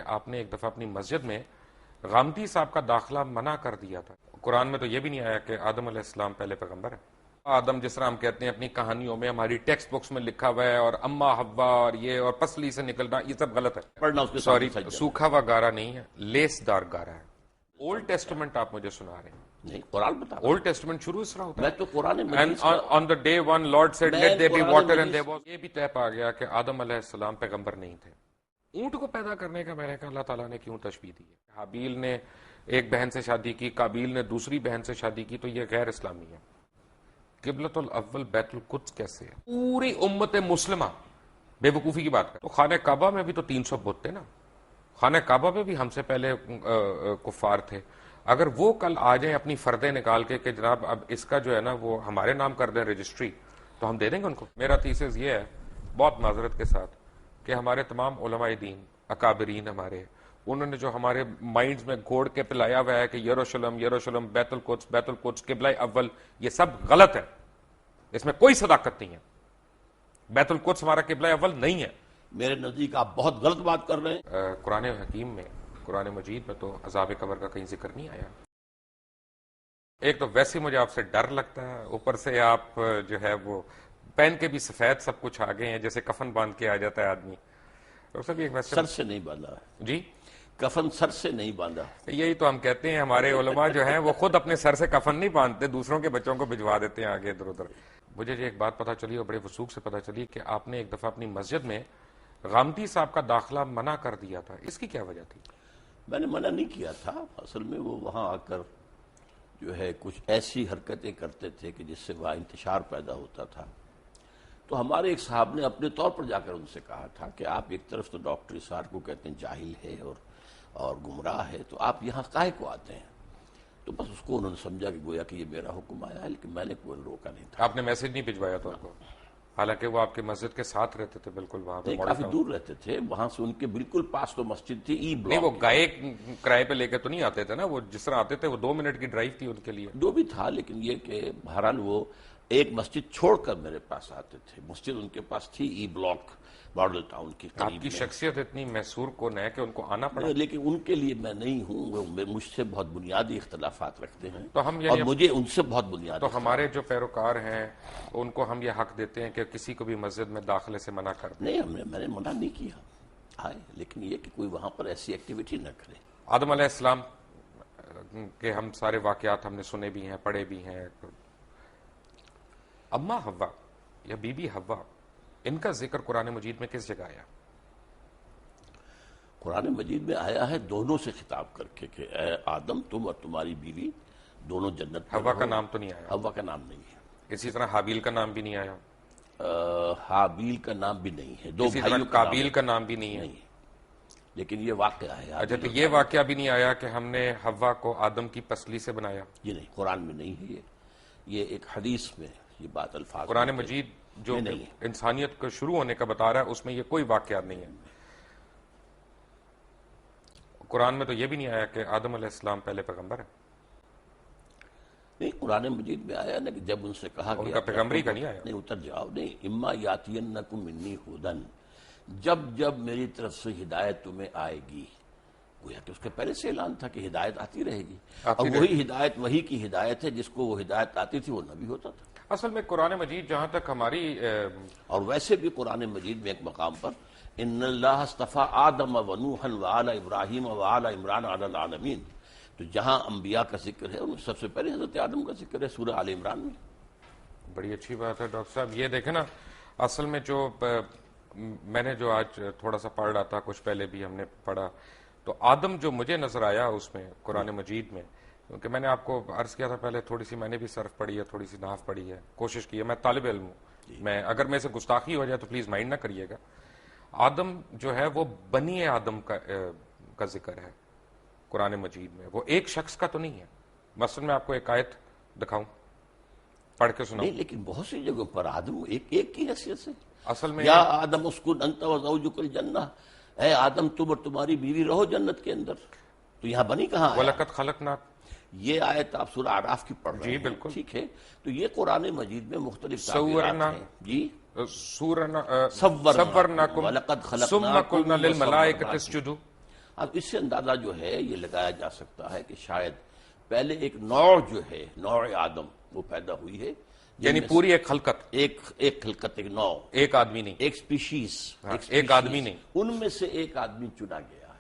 آپ نے ایک دفعہ اپنی مسجد میں غامدی صاحب کا داخلہ منع کر دیا تھا. قرآن میں تو یہ بھی نہیں آیا کہ آدم علیہ السلام پہلے پیغمبر ہے. آدم جس طرح ہم کہتے ہیں اپنی کہانیوں میں, ہماری ٹیکسٹ بکس میں لکھا ہوا ہے, اور اما حوا اور یہ اور پسلی سے نکلنا, یہ سب غلط ہے. پڑھنا اس کے سوری, ساتھ سوکھا ہوا گارا نہیں ہے, لیس دار گارا ہے. اولڈ ٹیسٹمنٹ آپ مجھے سنا رہے ہیں. نہیں, قرآن بتا. اولڈ ٹیسٹمنٹ شروع اس طرح ہوتا ہے. میں تو قرآن And مجید کا on the day one Lord said let there be Quran water and Majeed there was. یہ بھی طے پا گیا کہ آدم علیہ السلام پیغمبر نہیں تھے. اونٹ کو پیدا کرنے کا میں نے کہا اللہ تعالیٰ نے کیوں تشبیہ دی ہے؟ حابیل نے ایک بہن سے شادی کی, قابیل نے دوسری بہن سے شادی کی, تو یہ غیر اسلامی ہے. قبلۃ الاول بیت القدس کیسے ہے؟ پوری امت مسلمہ بے وقوفی کی بات ہے. تو خانہ کعبہ میں بھی تو 300 بت تھے نا. خانہ کعبہ میں بھی ہم سے پہلے کفار تھے. اگر وہ کل آ جائیں اپنی فردیں نکال کے کہ جناب اب اس کا جو ہے نا وہ ہمارے نام کر دیں رجسٹری, تو ہم دے دیں گے ان کو. میرا تھیسس یہ ہے بہت معذرت کے ساتھ کہ ہمارے تمام علماء دین اکابرین ہمارے, انہوں نے جو ہمارے مائنڈز میں گھوڑ کے پلایا ہوا ہے کہ یروشلم یروشلم بیت القدس قبلہ اول, یہ سب غلط ہے. اس میں کوئی صداقت نہیں ہے. بیت القدس ہمارا قبلہ اول نہیں ہے. میرے نزدیک آپ بہت غلط بات کر رہے ہیں. قرآن حکیم میں, قرآن مجید میں تو عذاب قبر کا کہیں ذکر نہیں آیا. ایک تو ویسے مجھے آپ سے ڈر لگتا ہے, اوپر سے آپ جو ہے وہ پہن کے بھی سفید سب کچھ آگے ہیں, جیسے کفن باندھ کے آ جاتا ہے آدمی. سر سے نہیں باندھا جی, کفن سر سے نہیں باندھا. یہی تو ہم کہتے ہیں ہمارے علماء جو ہیں وہ خود اپنے سر سے کفن نہیں باندھتے, دوسروں کے بچوں کو بھجوا دیتے ہیں آگے ادھر ادھر. مجھے ایک بات پتہ چلی اور بڑے وثوق سے پتہ چلی کہ آپ نے ایک دفعہ اپنی مسجد میں غامدی صاحب کا داخلہ منع کر دیا تھا. اس کی کیا وجہ تھی؟ میں نے منع نہیں کیا تھا. اصل میں وہ وہاں آ کر جو ہے کچھ ایسی حرکتیں کرتے تھے کہ جس سے وہاں انتشار پیدا ہوتا تھا. تو ہمارے ایک صاحب نے اپنے طور پر جا کر ان سے کہا تھا کہ آپ ایک طرف تو ڈاکٹر اسار کو کہتے ہیں جاہل ہے اور گمراہ ہے, تو آپ یہاں کاہے کو آتے ہیں؟ تو بس اس کو انہوں نے سمجھا کہ گویا کہ یہ میرا حکم آیا ہے, لیکن میں نے کوئی روکا نہیں تھا. آپ نے میسج نہیں بھجوایا تھا ان کو؟ حالانکہ وہ آپ کے مسجد کے ساتھ رہتے تھے بالکل وہاں پہ, کافی دور رہتے تھے. وہاں سے ان کے بالکل پاس تو مسجد تھی ای بلاک. نہیں, وہ گائے کرائے پہ لے کے تو نہیں آتے تھے نا, وہ جس طرح آتے تھے وہ 2 منٹ کی ڈرائیو تھی ان کے لیے. جو بھی تھا, لیکن یہ کہ بہرحال وہ ایک مسجد چھوڑ کر میرے پاس آتے تھے. مسجد ان کے پاس تھی ای بلاک ماڈل ٹاؤن کی قریب. آپ کی شخصیت اتنی محصور کون ہے کہ ان کو آنا پڑا؟ لیکن ان کے لیے میں نہیں ہوں, وہ مجھ سے بہت بنیادی اختلافات رکھتے ہیں تو ہم اور مجھے ان سے بہت بنیادی. تو ہمارے جو پیروکار ہیں ان کو ہم یہ حق دیتے ہیں کہ کسی کو بھی مسجد میں داخلے سے منع کر دیں. نہیں, میں نے منع نہیں کیا آئے, لیکن یہ کہ کوئی وہاں پر ایسی ایکٹیویٹی نہ کرے. آدم علیہ السلام کے ہم سارے واقعات ہم نے سنے بھی ہیں, پڑھے بھی ہیں. اما حوا یا بی بی حوا, ان کا ذکر قرآن مجید میں کس جگہ آیا؟ قرآن مجید میں آیا ہے دونوں سے خطاب کر کے کہ اے آدم تم اور تمہاری بیوی دونوں جنت میں حوا کا نام تو نہیں آیا. حوا کا نام نہیں ہے. اسی طرح حابیل کا نام بھی نہیں آیا. حابیل کا نام بھی نہیں ہے. 2 اسی طرح قابیل کا نام بھی نہیں ہے. لیکن یہ واقعہ ہے. اچھا, تو یہ واقعہ بھی نہیں آیا کہ ہم نے حوا کو آدم کی پسلی سے بنایا؟ یہ نہیں, قرآن میں نہیں ہے. یہ ایک حدیث میں یہ بات الفاظ. قرآن مجید جو انسانیت کو شروع ہونے کا بتا رہا ہے اس میں یہ کوئی واقعات نہیں ہے. قرآن میں تو یہ بھی نہیں آیا کہ آدم علیہ السلام پہلے پیغمبر ہے. نہیں, قرآن مجید میں آیا نا کہ جب ان سے کہا ان کا پیغمبری کا نہیں آیا. نہیں, اتر جاؤ. نہیں, اما یاتینکم منی ھدی, جب جب میری طرف سے ہدایت تمہیں آئے گی. گویا کہ اس کے پہلے سے اعلان تھا کہ ہدایت آتی رہے گی, اور وہی ہدایت وہی کی ہدایت ہے جس کو وہ ہدایت آتی تھی وہ نبی ہوتا تھا. اصل میں قرآن مجید جہاں تک ہماری اور ویسے بھی قرآن مجید میں ایک مقام پر ان اللہ اصطفیٰ آدم و نوحا وآل ابراہیم وآل عمران علی العالمین, تو جہاں انبیاء کا ذکر ہے ان سب سے پہلے حضرت آدم کا ذکر ہے سورہ آل عمران میں. بڑی اچھی بات ہے ڈاکٹر صاحب. یہ دیکھیں نا, اصل میں جو میں نے جو آج تھوڑا سا پڑھ رہا تھا, کچھ پہلے بھی ہم نے پڑھا, تو آدم جو مجھے نظر آیا اس میں قرآن مجید میں, کیونکہ میں نے آپ کو عرض کیا تھا پہلے تھوڑی سی میں نے بھی صرف پڑھی ہے, تھوڑی سی نحو پڑھی ہے, کوشش کی ہے. میں طالب علم ہوں, میں اگر میں سے گستاخی ہو جائے تو پلیز مائنڈ نہ کریے گا. آدم جو ہے وہ بنی آدم کا ذکر ہے قرآن مجید میں, وہ ایک شخص کا تو نہیں ہے. مثلا میں آپ کو ایک آیت دکھاؤں, پڑھ کے سناؤں. نہیں, لیکن بہت سی جگہوں پر آدم ایک کی حیثیت سے. اصل میں یا آدم اسکن انت وزوجک الجنہ, اے آدم تم اور تمہاری بیوی رہو جنت کے اندر. تو یہاں بنی کہاں ہے؟ وَلَقَدْ خَلَقْنَاكُمْ, یہ آیت آپ سورہ اعراف کی پڑھ رہے ہیں. جی بالکل, ٹھیک ہے. تو یہ قرآن مجید میں مختلف تعبیرات ہیں. جی, صورناکم ثم قلنا للملائکۃ اسجدوا, اب اس سے اندازہ جو ہے یہ لگایا جا سکتا ہے کہ شاید پہلے ایک نوع جو ہے نوع آدم وہ پیدا ہوئی ہے، یعنی پوری ایک خلقت، ایک خلقت، ایک نوع، ایک آدمی نہیں، ایک سپیشیز، ایک آدمی نہیں، ان میں سے ایک آدمی چنا گیا ہے۔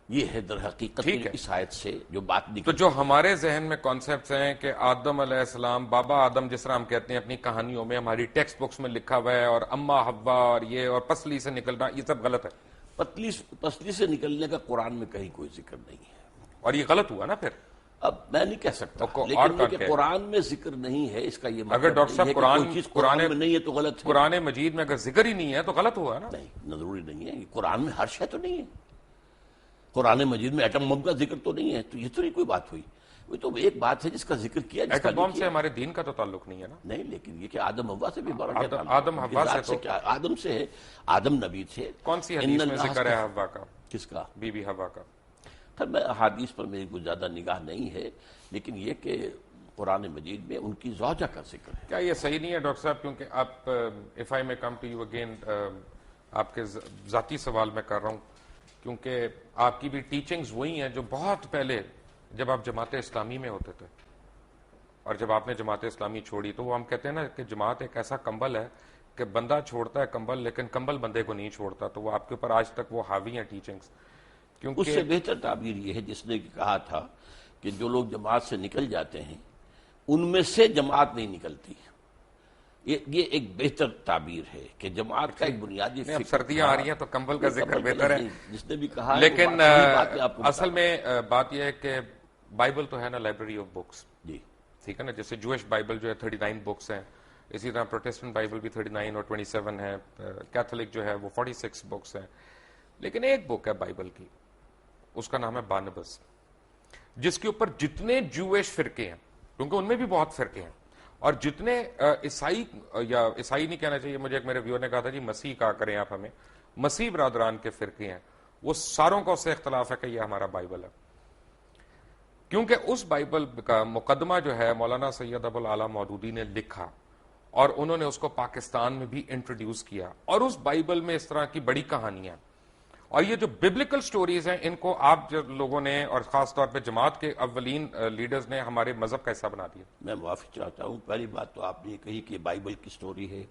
یہ ہے در حقیقت اس آیت سے جو بات نکلی۔ تو جو ہمارے ذہن میں کانسیپٹس ہیں کہ آدم علیہ السلام، بابا آدم جس طرح ہم کہتے ہیں اپنی کہانیوں میں، ہماری ٹیکسٹ بکس میں لکھا ہوا ہے، اور اما حوا اور یہ اور پسلی سے نکلنا، یہ سب غلط ہے۔ پسلی سے نکلنے کا قرآن میں کہیں کوئی ذکر نہیں ہے، اور یہ غلط ہوا نا پھر۔ اب میں نہیں کہہ سکتا، لیکن یہ کہ قرآن میں ذکر نہیں ہے اس کا یہ مطلب اگر ڈاکٹر صاحب قرآن میں نہیں ہے تو غلط ہے۔ قرآن مجید میں اگر ذکر ہی نہیں ہے تو غلط ہوا نا۔ نہیں، ضروری نہیں ہے، قرآن میں ہر شے تو نہیں ہے، قرآن مجید میں ایٹم بم کا ذکر تو نہیں ہے، تو یہ تو نہیں کوئی بات ہوئی، وہ تو ایک بات ہے جس کا ذکر کیا، جس کا ایٹم بم سے ہمارے دین کا تو تعلق نہیں ہے نا۔ نہیں، لیکن یہ کہ آدم حوا سے بھی بڑا آدم حوا سے تو آدم سے ہے، آدم نبی تھے۔ کون سی حدیث میں ذکر ہے حوا کا؟ کس کا؟ بی بی حوا کا۔ خیر میں احادیث پر میری کوئی زیادہ نگاہ نہیں ہے، لیکن یہ کہ قرآن مجید میں ان کی زوجہ کا ذکر ہے۔ کیا یہ صحیح نہیں ہے ڈاکٹر صاحب؟ کیونکہ آپ اف آئی میں کم ٹو یو اگین، آپ کے ذاتی سوال میں کر رہا ہوں، کیونکہ آپ کی بھی ٹیچنگز وہی ہیں جو بہت پہلے جب آپ جماعت اسلامی میں ہوتے تھے، اور جب آپ نے جماعت اسلامی چھوڑی تو وہ ہم کہتے ہیں نا کہ جماعت ایک ایسا کمبل ہے کہ بندہ چھوڑتا ہے کمبل، لیکن کمبل بندے کو نہیں چھوڑتا، تو وہ آپ کے اوپر آج تک وہ حاوی ہیں ٹیچنگز۔ اس سے بہتر تعبیر یہ ہے جس نے کہا تھا کہ جو لوگ جماعت سے نکل جاتے ہیں ان میں سے جماعت نہیں نکلتی، یہ ایک بہتر تعبیر ہے کہ جماعت کا ایک بنیادی اب سردیاں آ رہی ہیں تو کمبل کا ذکر بہتر ہے، جس نے بھی کہا، لیکن اصل میں بات یہ ہے کہ بائبل تو ہے نا لائبریری آف بکس، جی ٹھیک ہے نا، جیسے جوش بائبل جو ہے 39 بکس ہیں، اسی طرح پروٹسٹنٹ بائبل بھی 39 اور 27 ہے، کیتھولک جو ہے وہ 46 بکس ہیں، لیکن ایک بک ہے بائبل کی، اس کا نام ہے بارنبس، جس کے اوپر جتنے جوش فرقے ہیں، کیونکہ ان میں بھی بہت فرقے ہیں، اور جتنے عیسائی، یا عیسائی نہیں کہنا چاہیے مجھے، ایک میرے ویور نے کہا تھا جی مسیح کہا کریں آپ ہمیں، مسیح برادران کے فرقے ہیں، وہ ساروں کا اس سے اختلاف ہے کہ یہ ہمارا بائبل ہے، کیونکہ اس بائبل کا مقدمہ جو ہے مولانا سید ابو العلا مودودی نے لکھا، اور انہوں نے اس کو پاکستان میں بھی انٹروڈیوس کیا، اور اس بائبل میں اس طرح کی بڑی کہانیاں، اور یہ جو ببلیکل سٹوریز ہیں ان کو آپ لوگوں نے، اور خاص طور پہ جماعت کے اولین لیڈرز نے، ہمارے مذہب کا حصہ بنا دیا۔ میں معافی چاہتا ہوں، پہلی بات تو آپ نے کہی کہ بائبل کی سٹوری ہے،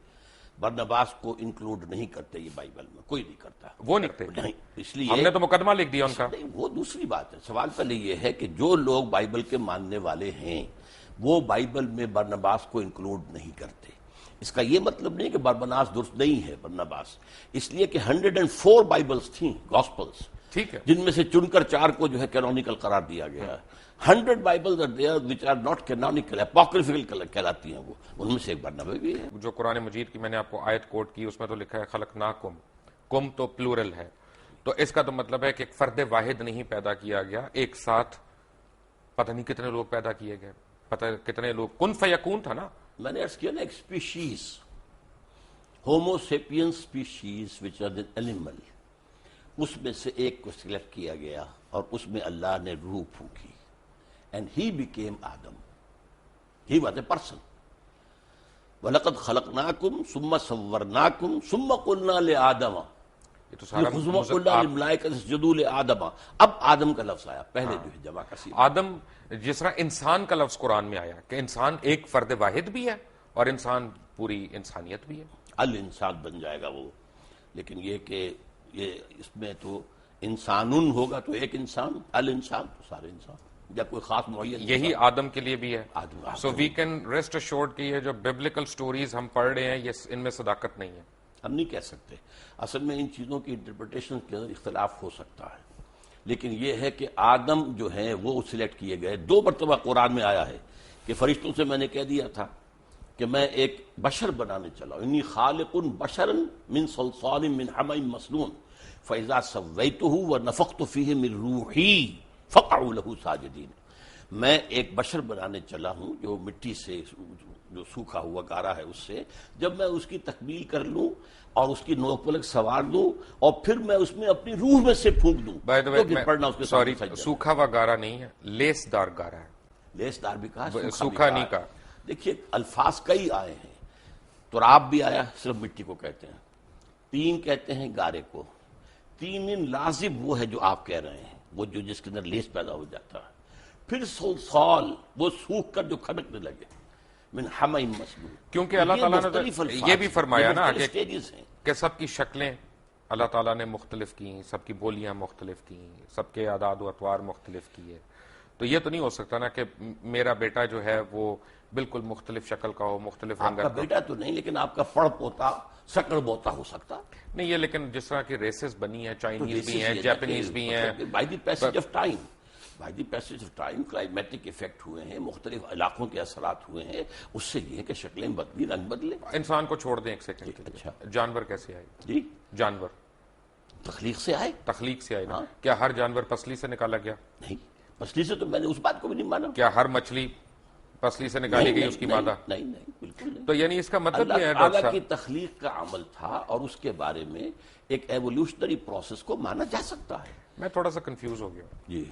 برنباس کو انکلوڈ نہیں کرتے یہ بائبل میں، کوئی نہیں کرتا، وہ نہیں، نہیں، اس لیے ہم نے تو مقدمہ لکھ دیا ان کا۔ نہیں، وہ دوسری بات ہے، سوال پہلے یہ ہے کہ جو لوگ بائبل کے ماننے والے ہیں وہ بائبل میں برنباس کو انکلوڈ نہیں کرتے، اس کا یہ مطلب نہیں کہ برنباس درست نہیں ہے، برنباس اس لیے کہ 104 بائبلز تھیں، گاسپلز، ٹھیک ہے، جن میں سے چن کر 4 کو جو ہے کینونیکل قرار دیا گیا ہے، 100 bibles are there which are not canonical، apocryphal کہلاتی ہیں، وہ ان میں سے ایک برنبا بھی ہے۔ جو قرآن مجید کی میں نے آپ کو آیت کوٹ کی، اس میں تو لکھا ہے خلقناکم، کم تو پلورل ہے، تو اس کا تو مطلب ہے کہ ایک فرد واحد نہیں پیدا کیا گیا، ایک ساتھ پتہ نہیں کتنے لوگ پیدا کیے گئے، پتہ کتنے لوگ، کن فیکون تھا نا۔ میں نے عرض کیا نا ایک species, homo sapiens species which are an animal, اس میں سے ایک کو سلیکٹ کیا گیا اور اس میں اللہ نے روح پھونکی، and he became Adam, he was a person, وَلَقَدْ خَلَقْنَاكُمْ ثُمَّ صَوَّرْنَاكُمْ ثُمَّ قُلْنَا لِآدَمَ یہ تو سارا قُلْنَا لِلْمَلَائِكَةِ اسْجُدُوا لِآدَمَ، اب آدم کا لفظ آیا، پہلے جو ہے جمع کا صیغہ، آدم، جس طرح انسان کا لفظ قرآن میں آیا کہ انسان ایک فرد واحد بھی ہے اور انسان پوری انسانیت بھی ہے، الانسان بن جائے گا وہ، لیکن یہ کہ یہ اس میں تو انسانن ہوگا تو ایک انسان، الانسان تو سارے انسان، یا کوئی خاص معین، یہی آدم کے لیے بھی ہے۔ آدم سو وی کین ریسٹ ایشورڈ کہ یہ جو ببلیکل سٹوریز ہم پڑھ رہے ہیں یہ ان میں صداقت نہیں ہے، ہم نہیں کہہ سکتے، اصل میں ان چیزوں کی انٹرپریٹیشن کے اندر اختلاف ہو سکتا ہے، لیکن یہ ہے کہ آدم جو ہیں وہ سلیکٹ کیے گئے، 2 مرتبہ قرآن میں آیا ہے کہ فرشتوں سے میں نے کہہ دیا تھا کہ میں ایک بشر بنانے چلا، انی خالق بشرا من صلصال من حمأ مسنون فاذا سویتہ ونفخت فیہ من روحی فقعوا لہ ساجدین، میں ایک بشر بنانے چلا ہوں جو مٹی سے، جو سوکھا ہوا گارا ہے، اس سے جب میں اس کی تکمیل کر لوں اور اس کی نوک پلک سوار دوں اور پھر میں اس میں اپنی روح میں سے پھونک دوں تو پھر پڑھنا اس کے سامنے سجدہ۔ سوکھا ہوا گارا نہیں ہے، لیس دار گارا ہے، لیس دار بھی کہا، سوکھا نہیں کہا۔ دیکھیے الفاظ کئی آئے ہیں، تراب بھی آیا، صرف مٹی کو کہتے ہیں، تین کہتے ہیں گارے کو، تین لازم وہ ہے جو آپ کہہ رہے ہیں، وہ جو جس کے اندر لیس پیدا ہو جاتا ہے، پھر سال وہ سوکھ کر جو کھڑکنے لگے، من حمئ مسنون، کیونکہ اللہ تعالیٰ نے یہ بھی فرمایا نا ہیں کہ سب کی شکلیں اللہ تعالیٰ نے مختلف کی، سب کی بولیاں مختلف کی، سب کے اعداد و اطوار مختلف کیے، تو یہ تو نہیں ہو سکتا نا کہ میرا بیٹا جو ہے وہ بالکل مختلف شکل کا ہو، مختلف آپ کا بیٹا تو نہیں، لیکن آپ کا پڑ پوتا سکڑ بوتا ہو سکتا نہیں، یہ لیکن جس طرح کی ریسز بنی ہیں، چائنیز بھی ہیں، جاپنیز بھی ہیں، by the passage of time, by the passage of time climatic effect ہوئے ہیں، مختلف علاقوں کے اثرات ہوئے ہیں، اس سے یہ ہے کہ شکلیں بدلی، رنگ بدلے۔ انسان کو چھوڑ دیں ایک سیکنڈ کے لیے، اچھا، جانور کیسے آئے؟ جی جانور تخلیق سے آئے، تخلیق سے آئے نا؟ کیا ہر جانور پسلی سے نکالا گیا؟ نہیں، پسلی سے تو میں نے اس بات کو بھی نہیں مانا۔ کیا ہر مچھلی پسلی سے نکالی گئی اس کی مادہ؟ نہیں نہیں، بالکل نہیں۔ تو یعنی اس کا مطلب یہ ہے اللہ ڈاکٹر تعالیٰ کی صاحب، تخلیق کا عمل تھا اور اس کے بارے میں ایک ایوولوشنری پروسیس کو مانا جا سکتا ہے۔ میں تھوڑا سا کنفیوز ہو گیا ہوں۔ جی،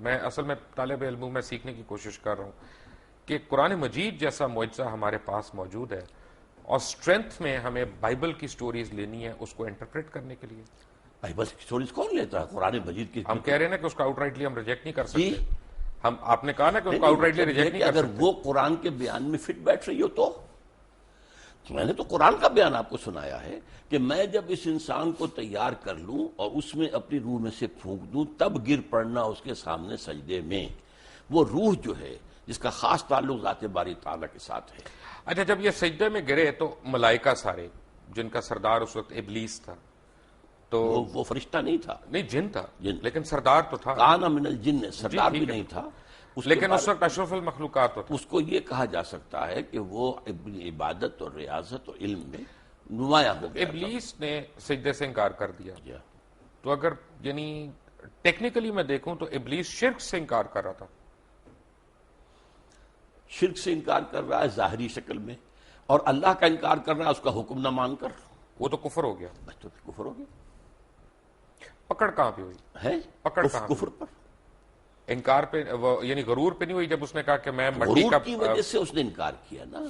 میں اصل میں طالب علم ہوں، میں سیکھنے کی کوشش کر رہا ہوں کہ قرآن مجید جیسا معجزہ ہمارے پاس موجود ہے اور اسٹرینتھ میں ہمیں بائبل کی سٹوریز لینی ہے اس کو انٹرپریٹ کرنے کے لیے۔ بائبل کی سٹوریز کون لیتا ہے؟ قرآن مجید کی ہم کہہ رہے ہیں نا کہ اس کو آؤٹ رائٹلی ہم ریجیکٹ نہیں کر جی، سکتے، ہم آپ نے کہا نا کہ اس کو آؤٹ رائٹلی ریجیکٹ نہیں کر اگر سکتے۔ وہ قرآن کے بیان میں فٹ بیٹھ رہی ہو تو میں نے تو قرآن کا بیان آپ کو سنایا ہے کہ میں جب اس انسان کو تیار کر لوں اور اس میں اپنی روح میں سے پھونک دوں تب گر پڑنا اس کے سامنے سجدے میں۔ وہ روح جو ہے جس کا خاص تعلق ذات باری تعالیٰ کے ساتھ ہے۔ اچھا، جب یہ سجدے میں گرے تو ملائکہ سارے، جن کا سردار اس وقت ابلیس تھا، تو وہ فرشتہ نہیں تھا، نہیں جن تھا، جن لیکن سردار تو تھا، کان من الجن، سردار بھی ٹھیک ہے، نہیں تھا، لیکن اس وقت اشرف المخلوقات تو تھا۔ اس کو یہ کہا جا سکتا ہے کہ وہ اپنی عبادت اور ریاضت اور علم میں نمایاں ہو گیا تھا۔ ابلیس نے سجدے سے انکار کر دیا، جی، تو اگر یعنی ٹیکنیکلی میں دیکھوں تو ابلیس شرک سے انکار کر رہا تھا۔ شرک سے انکار کر رہا ہے ظاہری شکل میں، اور اللہ کا انکار کر رہا ہے اس کا حکم نہ مان کر، وہ تو کفر ہو گیا۔ بس تو کفر ہو گیا پکڑ کہاں پہ ہوئی؟ ہے، پکڑ کہاں پہ؟ کفر پر، انکار پہ یعنی غرور پہ نہیں ہوئی جب اس نے کہا کہ میں مٹی غرور کا کی وجہ سے اس نے انکار کیا نا۔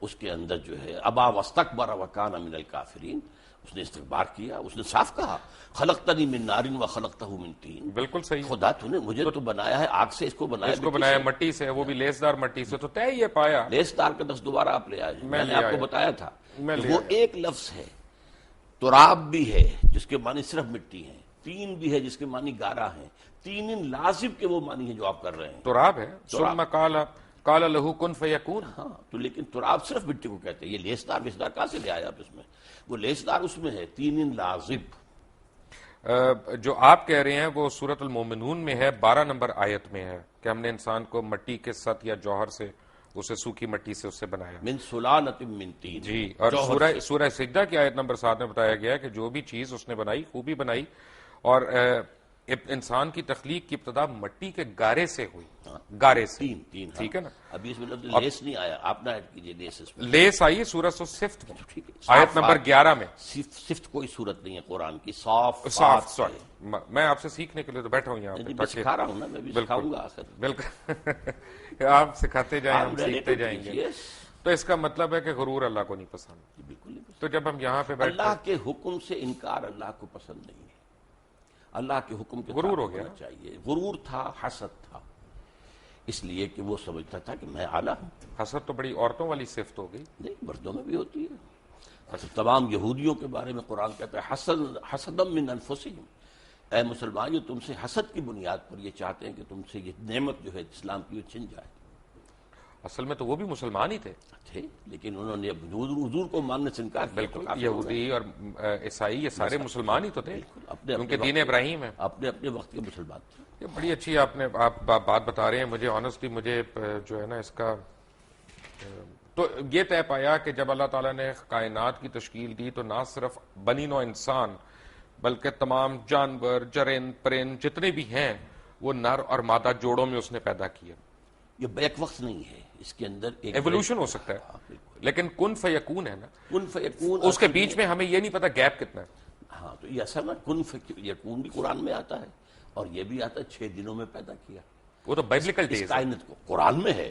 اس کے اندر جو ہے ابا واستکبر وکان من الکافرین، اس نے استکبار کیا، اس نے صاف کہا خلقتنی من نار وخلقتہ من طین، بالکل صحیح، خدا تو نے مجھے تو بنایا ہے آگ سے، اس کو بنایا اس کو بنایا مٹی سے، وہ بھی لیسدار مٹی سے، تو طے یہ پایا۔ لیس دار کا لفظ دوبارہ آپ لے آئے، میں نے لے آپ کو آیا، بتایا تھا میں کہ لے وہ آیا۔ ایک لفظ ہے، تراب بھی ہے جس کے معنی صرف مٹی ہیں، تین بھی ہے جس کے معنی گارا ہیں، تین لازم کے وہ معنی ہیں جو آپ کر رہے ہیں۔ تراب ہے، ثم قال لہو کن فیکون۔ ہاں تو لیکن تراب صرف مٹی کو کہتے ہیں، یہ لیسدار ویسدار کہاں سے لے آیا آپ اس میں؟ وہ لیسدار اس میں ہے، تین لازم۔ جو آپ کہہ رہے ہیں وہ سورۃ المومنون میں ہے، 12 نمبر آیت میں ہے کہ ہم نے انسان کو مٹی کے سط یا جوہر سے، اسے سوکھی مٹی سے اس سے بنایا۔ من سلالۃ من طین، جی، اور سورہ سجدہ کی آیت نمبر 7 میں بتایا گیا ہے کہ جو بھی چیز اس نے بنائی خوبی بنائی، اور انسان کی تخلیق کی ابتدا مٹی کے گارے سے ہوئی، گارے سے، تین ٹھیک ہے نا؟ ابھی اس میں لفظ لیس نہیں آیا، آپ نہ ایڈ کیجئے لیس اس میں، لیس آئی سورۃ الصفت میں، ٹھیک ہے، آیت نمبر 11 میں۔ صفت کوئی صورت نہیں ہے قرآن کی، صاف صاف، سوری، میں آپ سے سیکھنے کے لیے تو بیٹھا ہوں یہاں پہ، میں سکھا رہا ہوں نا، میں بھی سکھاؤں گا آخر، بالکل آپ سکھاتے جائیں، ہم سیکھتے جائیں گے۔ تو اس کا مطلب ہے کہ غرور اللہ کو نہیں پسند۔ بالکل نہیں پسند۔ تو جب ہم یہاں پہ بیٹھتے اللہ کے حکم سے انکار اللہ کو پسند نہیں ہے، اللہ کے حکم کے غرور ہو تابع گیا ہونا چاہیے۔ غرور تھا، حسد تھا، اس لیے کہ وہ سمجھتا تھا کہ میں اعلیٰ ہوں۔ حسد تو بڑی عورتوں والی صفت ہو گئی۔ نہیں، مردوں میں بھی ہوتی ہے۔ اچھا، تمام یہودیوں کے بارے میں قرآن کہتا ہے حسدم من انفسہم، اے مسلمان، یہ تم سے حسد کی بنیاد پر یہ چاہتے ہیں کہ تم سے یہ نعمت جو ہے اسلام کی وہ چھن جائے۔ اصل میں تو وہ بھی مسلمان ہی تھے، لیکن انہوں نے حضور کو ماننے سے انکار کیا۔ بالکل، یہودی اور عیسائی یہ سارے مسلمان ہی تو تھے، کیونکہ دین ابراہیم ہے۔ اپنے اپنے وقت کے مسلمان تھے۔ یہ بڑی اچھی آپ بات بتا رہے ہیں، مجھے آنیسٹلی مجھے جو ہے نا اس کا تو یہ طے پایا کہ جب اللہ تعالیٰ نے کائنات کی تشکیل دی تو نہ صرف بنی نوع انسان بلکہ تمام جانور، جرند، پرند جتنے بھی ہیں وہ نر اور مادہ جوڑوں میں اس نے پیدا کیا۔ یہ بیک وقت نہیں ہے، اس کے اندر ایک ایوولوشن ہو سکتا ہے، لیکن کن فیکون ہے نا، کن فیکون، اس کے بیچ میں ہمیں یہ نہیں پتا گیپ کتنا ہے۔ ہاں تو یہ اصل میں کن فیکون بھی قرآن میں آتا ہے، اور یہ بھی آتا ہے 6 دنوں میں پیدا کیا۔ وہ تو بائبلیکل اس ڈیز ہے، کائنات کو قرآن میں ہے،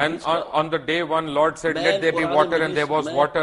And on the day one, Lord said, "Let there be water," and there was water.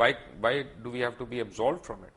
why do we have to be absolved from it?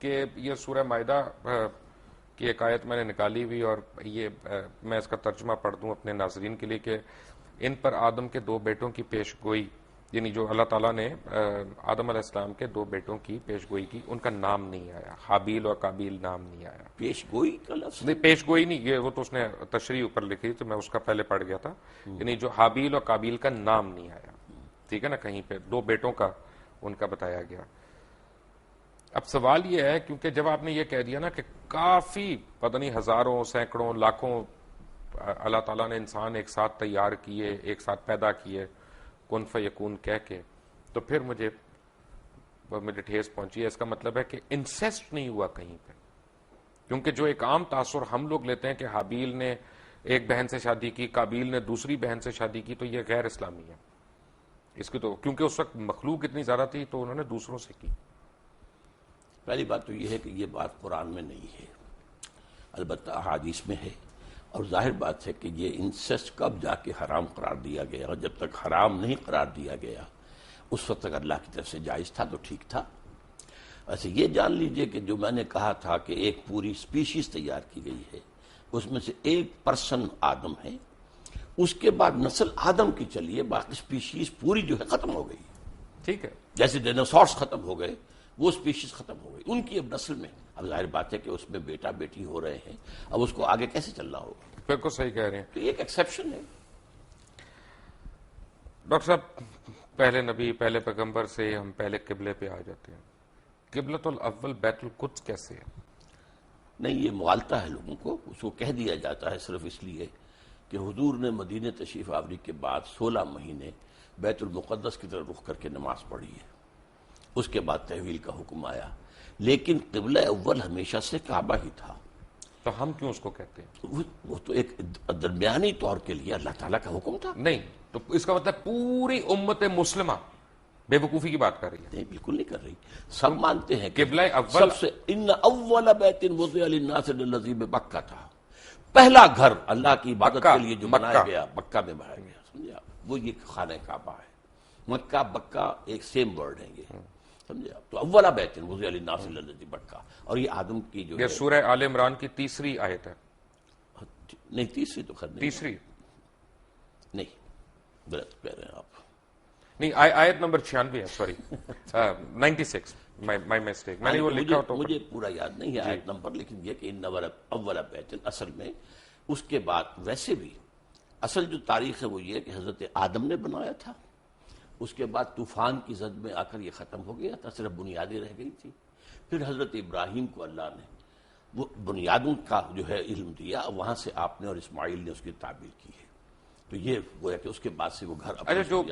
کہ یہ سورہ مائدہ کی ایک آیت میں نے نکالی ہوئی، اور یہ میں اس کا ترجمہ پڑھ دوں اپنے ناظرین کے لیے کہ ان پر آدم کے 2 بیٹوں کی پیش گوئی، یعنی جو اللہ تعالیٰ نے آدم علیہ السلام کے 2 بیٹوں کی پیش گوئی کی، ان کا نام نہیں آیا، حابیل اور قابیل نام نہیں آیا۔ پیش گوئی کا لفظ نہیں، پیش گوئی نہیں، یہ وہ تو اس نے تشریح اوپر لکھی تو میں اس کا پہلے پڑھ گیا تھا، یعنی جو حابیل اور قابیل کا نام نہیں آیا، ٹھیک ہے نا، کہیں پہ 2 بیٹوں کا ان کا بتایا گیا۔ اب سوال یہ ہے، کیونکہ جب آپ نے یہ کہہ دیا نا کہ کافی پتہ نہیں ہزاروں سینکڑوں لاکھوں اللہ تعالیٰ نے انسان ایک ساتھ تیار کیے، ایک ساتھ پیدا کیے کن فیکون کہہ کے، تو پھر مجھے ٹھیس پہنچی ہے۔ اس کا مطلب ہے کہ انسیسٹ نہیں ہوا کہیں پہ، کیونکہ جو ایک عام تاثر ہم لوگ لیتے ہیں کہ حابیل نے ایک بہن سے شادی کی، قابیل نے دوسری بہن سے شادی کی، تو یہ غیر اسلامی ہے اس کی، تو کیونکہ اس وقت مخلوق اتنی زیادہ تھی تو انہوں نے دوسروں سے کی۔ پہلی بات تو یہ ہے کہ یہ بات قرآن میں نہیں ہے، البتہ احادیث میں ہے، اور ظاہر بات ہے کہ یہ انسیسٹ کب جا کے حرام قرار دیا گیا، اور جب تک حرام نہیں قرار دیا گیا اس وقت تک اللہ کی طرف سے جائز تھا تو ٹھیک تھا۔ ایسے یہ جان لیجئے کہ جو میں نے کہا تھا کہ ایک پوری سپیشیز تیار کی گئی ہے، اس میں سے ایک پرسن آدم ہے، اس کے بعد نسل آدم کی چلیے، باقی سپیشیز پوری جو ہے ختم ہو گئی، ٹھیک ہے، جیسے ڈینوسارس ختم ہو گئے وہ سپیشیز ختم ہو گئی، ان کی اب نسل میں اب ظاہر بات ہے کہ اس میں بیٹا بیٹی ہو رہے ہیں، اب اس کو آگے کیسے چلنا ہوگا، بالکل صحیح کہہ رہے ہیں تو یہ ایک ایکسیپشن ہے۔ ڈاکٹر صاحب۔ پہلے نبی، پہلے پیغمبر سے ہم پہلے قبلے پہ آ جاتے ہیں، قبلۃ الاول بیت القدس کیسے ہے؟ نہیں، یہ مغالطہ ہے لوگوں کو، اس کو کہہ دیا جاتا ہے صرف اس لیے کہ حضور نے مدینہ تشریف آوری کے بعد 16 مہینے بیت المقدس کی طرف رخ کر کے نماز پڑھی ہے، اس کے بعد تحویل کا حکم آیا، لیکن قبلہ اول ہمیشہ سے کعبہ ہی تھا۔ تو ہم کیوں اس کو کہتے ہیں؟ وہ تو ایک درمیانی طور کے لیے اللہ تعالیٰ کا حکم تھا۔ نہیں، تو اس کا مطلب پوری امت مسلمہ بے وقوفی کی بات کر رہی ہے؟ نہیں، بالکل نہیں کر رہی، سب مانتے ہیں کہ قبلہ اول سب سے ان اول بیت وضع للناس للذی ببکہ تھا، پہلا گھر اللہ کی عبادت کے لیے جو بنایا گیا مکہ میں بنایا گیا، سمجھے آپ، وہ یہ خانہ کعبہ ہے۔ مکہ بکہ ایک سیم ورڈ ہیں یہ، سمجھے آپ، تو اول بیت وضع للناس للذی ببکہ، اور یہ آدم کی جو یہ سورہ آل عمران کی 3 آیت ہے۔ نہیں، تیسری تو خیر نہیں، تیسری نہیں، غلط کہہ رہے ہیں آپ، نہیں، آیت نمبر 96 ہے، سوری 96، مائی مسٹیک، میں نے وہ لکھا تو مجھے پورا یاد نہیں ہے آیت نمبر، لیکن یہ کہ ان اول بیت، اصل میں اس کے بعد ویسے بھی اصل جو تاریخ ہے وہ یہ کہ حضرت آدم نے بنایا تھا، اس کے بعد طوفان کی زد میں آ کر یہ ختم ہو گیا تھا، صرف بنیادیں رہ گئی تھی، پھر حضرت ابراہیم کو اللہ نے وہ بنیادوں کا جو ہے علم دیا، وہاں سے آپ نے اور اسماعیل نے اس کی تعبیر کی ہے، تو یہ وہ ہے کہ اس کے بعد سے وہ گھر اچھا، جو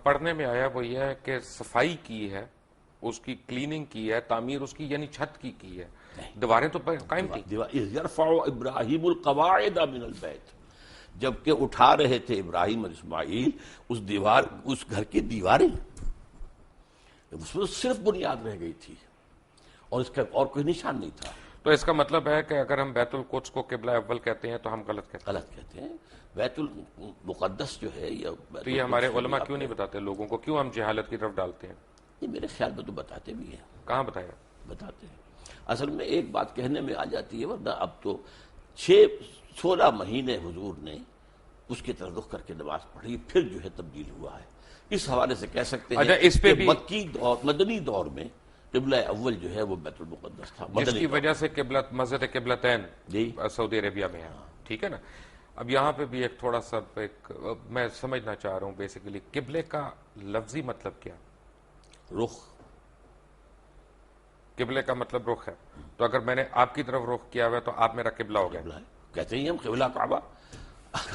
پڑھنے میں آیا وہ یہ ہے کہ صفائی کی ہے، اس کی کلیننگ کی ہے، تعمیر اس کی یعنی چھت کی ہے، دیواریں تو قائم تھی۔ یرفع ابراہیم القواعد من البیت، جبکہ اٹھا رہے تھے ابراہیم اور اسماعیل اس گھر کی دیواریں، اس میں صرف بنیاد رہ گئی تھی اور اس کا اور کوئی نشان نہیں تھا۔ تو اس کا مطلب ہے کہ اگر ہم بیت القدس کو قبلہ اول کہتے ہیں تو ہم غلط کہتے ہیں؟ غلط کہتے ہیں، بیت المقدس جو ہے یا تو یہ ہمارے علماء کیوں نہیں بتاتے لوگوں کو، کیوں ہم جہالت کی طرف ڈالتے ہیں؟ یہ میرے خیال میں تو بتاتے بھی ہیں، کہاں بتایا؟ بتاتے ہیں، اصل میں ایک بات کہنے میں آ جاتی ہے، ورنہ اب تو 16 مہینے حضور نے اس کی طرف رخ کر کے نماز پڑھی، پھر جو ہے تبدیل ہوا ہے، اس حوالے سے کہہ سکتے ہیں اس پہ بھی مکی دور، مدنی دور میں قبلہ اول جو ہے وہ بیت المقدس تھا، جس کی وجہ سے مسجد قبلتین جی سعودی عربیہ میں ہے، ٹھیک ہے نا۔ اب یہاں پہ بھی ایک تھوڑا سا میں سمجھنا چاہ رہا ہوں، بیسیکلی قبلے کا لفظی مطلب کیا؟ رخ، قبلے کا مطلب رخ ہے، تو اگر میں نے آپ کی طرف رخ کیا ہوا ہے تو آپ میرا قبلہ ہو گیا۔ قبلہ ہے، کہتے ہیں ہم قبلہ کعبہ،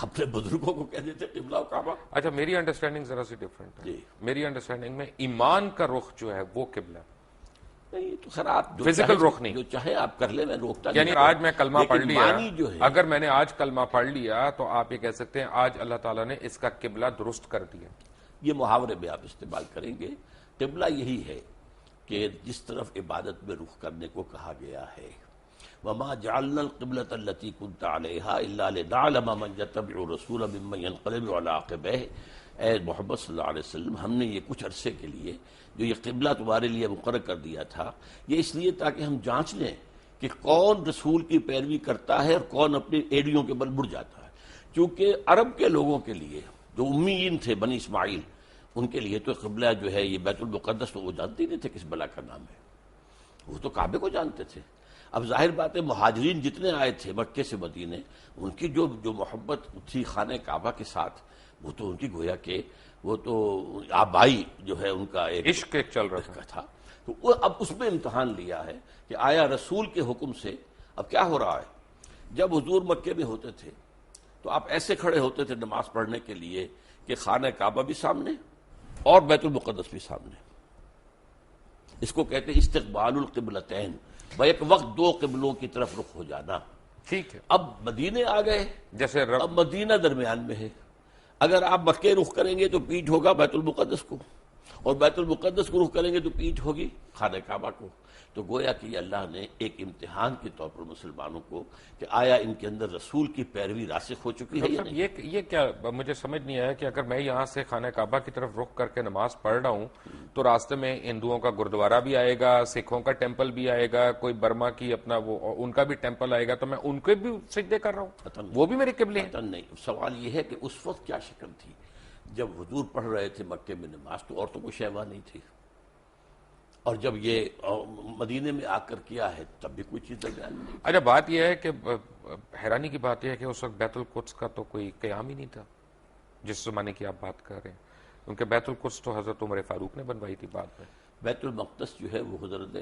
اپنے بزرگوں کو کہہ دیتے قبلہ کعبہ۔ اچھا، میری انڈرسٹینڈنگ ذرا سی ڈفرینٹ ہے، جی، میری انڈرسٹینڈنگ میں ایمان کا رخ جو ہے وہ قبلہ ہے، نہیں تو خیر آپ فزیکل رخ نہیں، جو چاہے آپ کر لیں، میں روکتا نہیں، یعنی آج میں کلمہ پڑھ لیا، جو ہے اگر میں نے آج کلمہ پڑھ لیا تو آپ یہ کہہ سکتے ہیں آج اللہ تعالیٰ نے اس کا قبلہ درست کر دیا۔ یہ محاورے میں آپ استعمال کریں گے، قبلہ یہی ہے کہ جس طرف عبادت میں رخ کرنے کو کہا گیا ہے، وَمَا جَعَلْنَا الْقِبْلَةَ الَّتِي كُنْتَ عَلَيْهَا إِلَّا لِنَعْلَمَ مَن يَتَّبِعُ الرَّسُولَ مِمَّن يَنقَلِبُ عَلَىٰ عَقِبَيْهِ۔ اے محمد صلی اللہ علیہ وسلم ہم نے یہ کچھ عرصے کے لیے جو یہ قبلہ تمہارے لیے مقرر کر دیا تھا یہ اس لیے تاکہ ہم جانچ لیں کہ کون رسول کی پیروی کرتا ہے اور کون اپنی ایڑیوں کے بل مڑ جاتا ہے. کیونکہ عرب کے لوگوں کے لیے جو امیین تھے بنی اسماعیل ان کے لیے تو قبلہ جو ہے یہ بیت المقدس تو وہ جانتے ہی نہیں تھے کس بلا کا نام ہے, وہ تو کعبے کو جانتے تھے. اب ظاہر بات ہے مہاجرین جتنے آئے تھے مکے سے مدینے ان کی جو محبت تھی خانہ کعبہ کے ساتھ وہ تو ان کی گویا کہ وہ تو آبائی جو ہے ان کا ایک عشق ایک چل رہا تھا. تو وہ اب اس میں امتحان لیا ہے کہ آیا رسول کے حکم سے اب کیا ہو رہا ہے. جب حضور مکے میں ہوتے تھے تو آپ ایسے کھڑے ہوتے تھے نماز پڑھنے کے لیے کہ خانہ کعبہ بھی سامنے اور بیت المقدس بھی سامنے. اس کو کہتے ہیں استقبال القبلتین, بیک وقت دو قبلوں کی طرف رخ ہو جانا. ٹھیک ہے. اب مدینے آ گئے, جیسے اب مدینہ درمیان میں ہے. اگر آپ مکے رخ کریں گے تو پیٹھ ہوگا بیت المقدس کو, اور بیت المقدس کو رخ کریں گے تو پیٹھ ہوگی خانہ کعبہ کو. تو گویا کہ اللہ نے ایک امتحان کے طور پر مسلمانوں کو کہ آیا ان کے اندر رسول کی پیروی راسخ ہو چکی ہے یا نہیں. یہ کیا مجھے سمجھ نہیں آیا کہ اگر میں یہاں سے خانہ کعبہ کی طرف رخ کر کے نماز پڑھ رہا ہوں تو راستے میں ہندوؤں کا گردوارہ بھی آئے گا, سکھوں کا ٹیمپل بھی آئے گا, کوئی برما کی اپنا وہ ان کا بھی ٹیمپل آئے گا, تو میں ان کے بھی سجدے کر رہا ہوں, وہ بھی میری قبلے ہیں. نہیں, سوال یہ ہے کہ اس وقت کیا شکل تھی جب حضور پڑھ رہے تھے مکے میں نماز تو عورتوں کو شہوہ نہیں تھی, اور جب یہ مدینے میں آ کر کیا ہے تب بھی کوئی چیز درمیان نہیں. اچھا, بات یہ ہے کہ حیرانی کی بات یہ ہے کہ اس وقت بیت القدس کا تو کوئی قیام ہی نہیں تھا جس زمانے کی آپ بات کر رہے ہیں, کیونکہ بیت القدس تو حضرت عمر فاروق نے بنوائی تھی بعد میں. بیت المقدس جو ہے وہ حضرت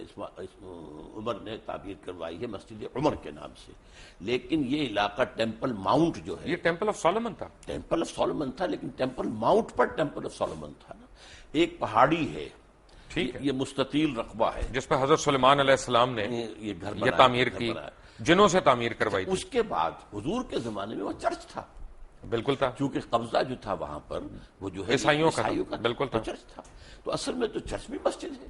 عمر نے تعبیر کروائی ہے مسجد عمر کے نام سے, لیکن یہ علاقہ ٹیمپل ماؤنٹ جو ہے یہ ٹیمپل آف سولومن تھا. ٹیمپل آف سولومن تھا, لیکن temple Mount per temple of Solomon تھا نا. ایک پہاڑی ہے, ٹھیک ہے, یہ مستطیل رقبہ ہے جس پہ حضرت سلیمان علیہ السلام نے یہ گھر یہ تعمیر کی, جنوں سے تعمیر کروائی تھی. اس کے بعد حضور کے زمانے میں وہ چرچ تھا, بالکل تھا, کیونکہ قبضہ جو تھا وہاں پر وہ جو ہے عیسائیوں کا بالکل تھا, چرچ تھا. تو اصل میں تو چرچ بھی مسجد ہے,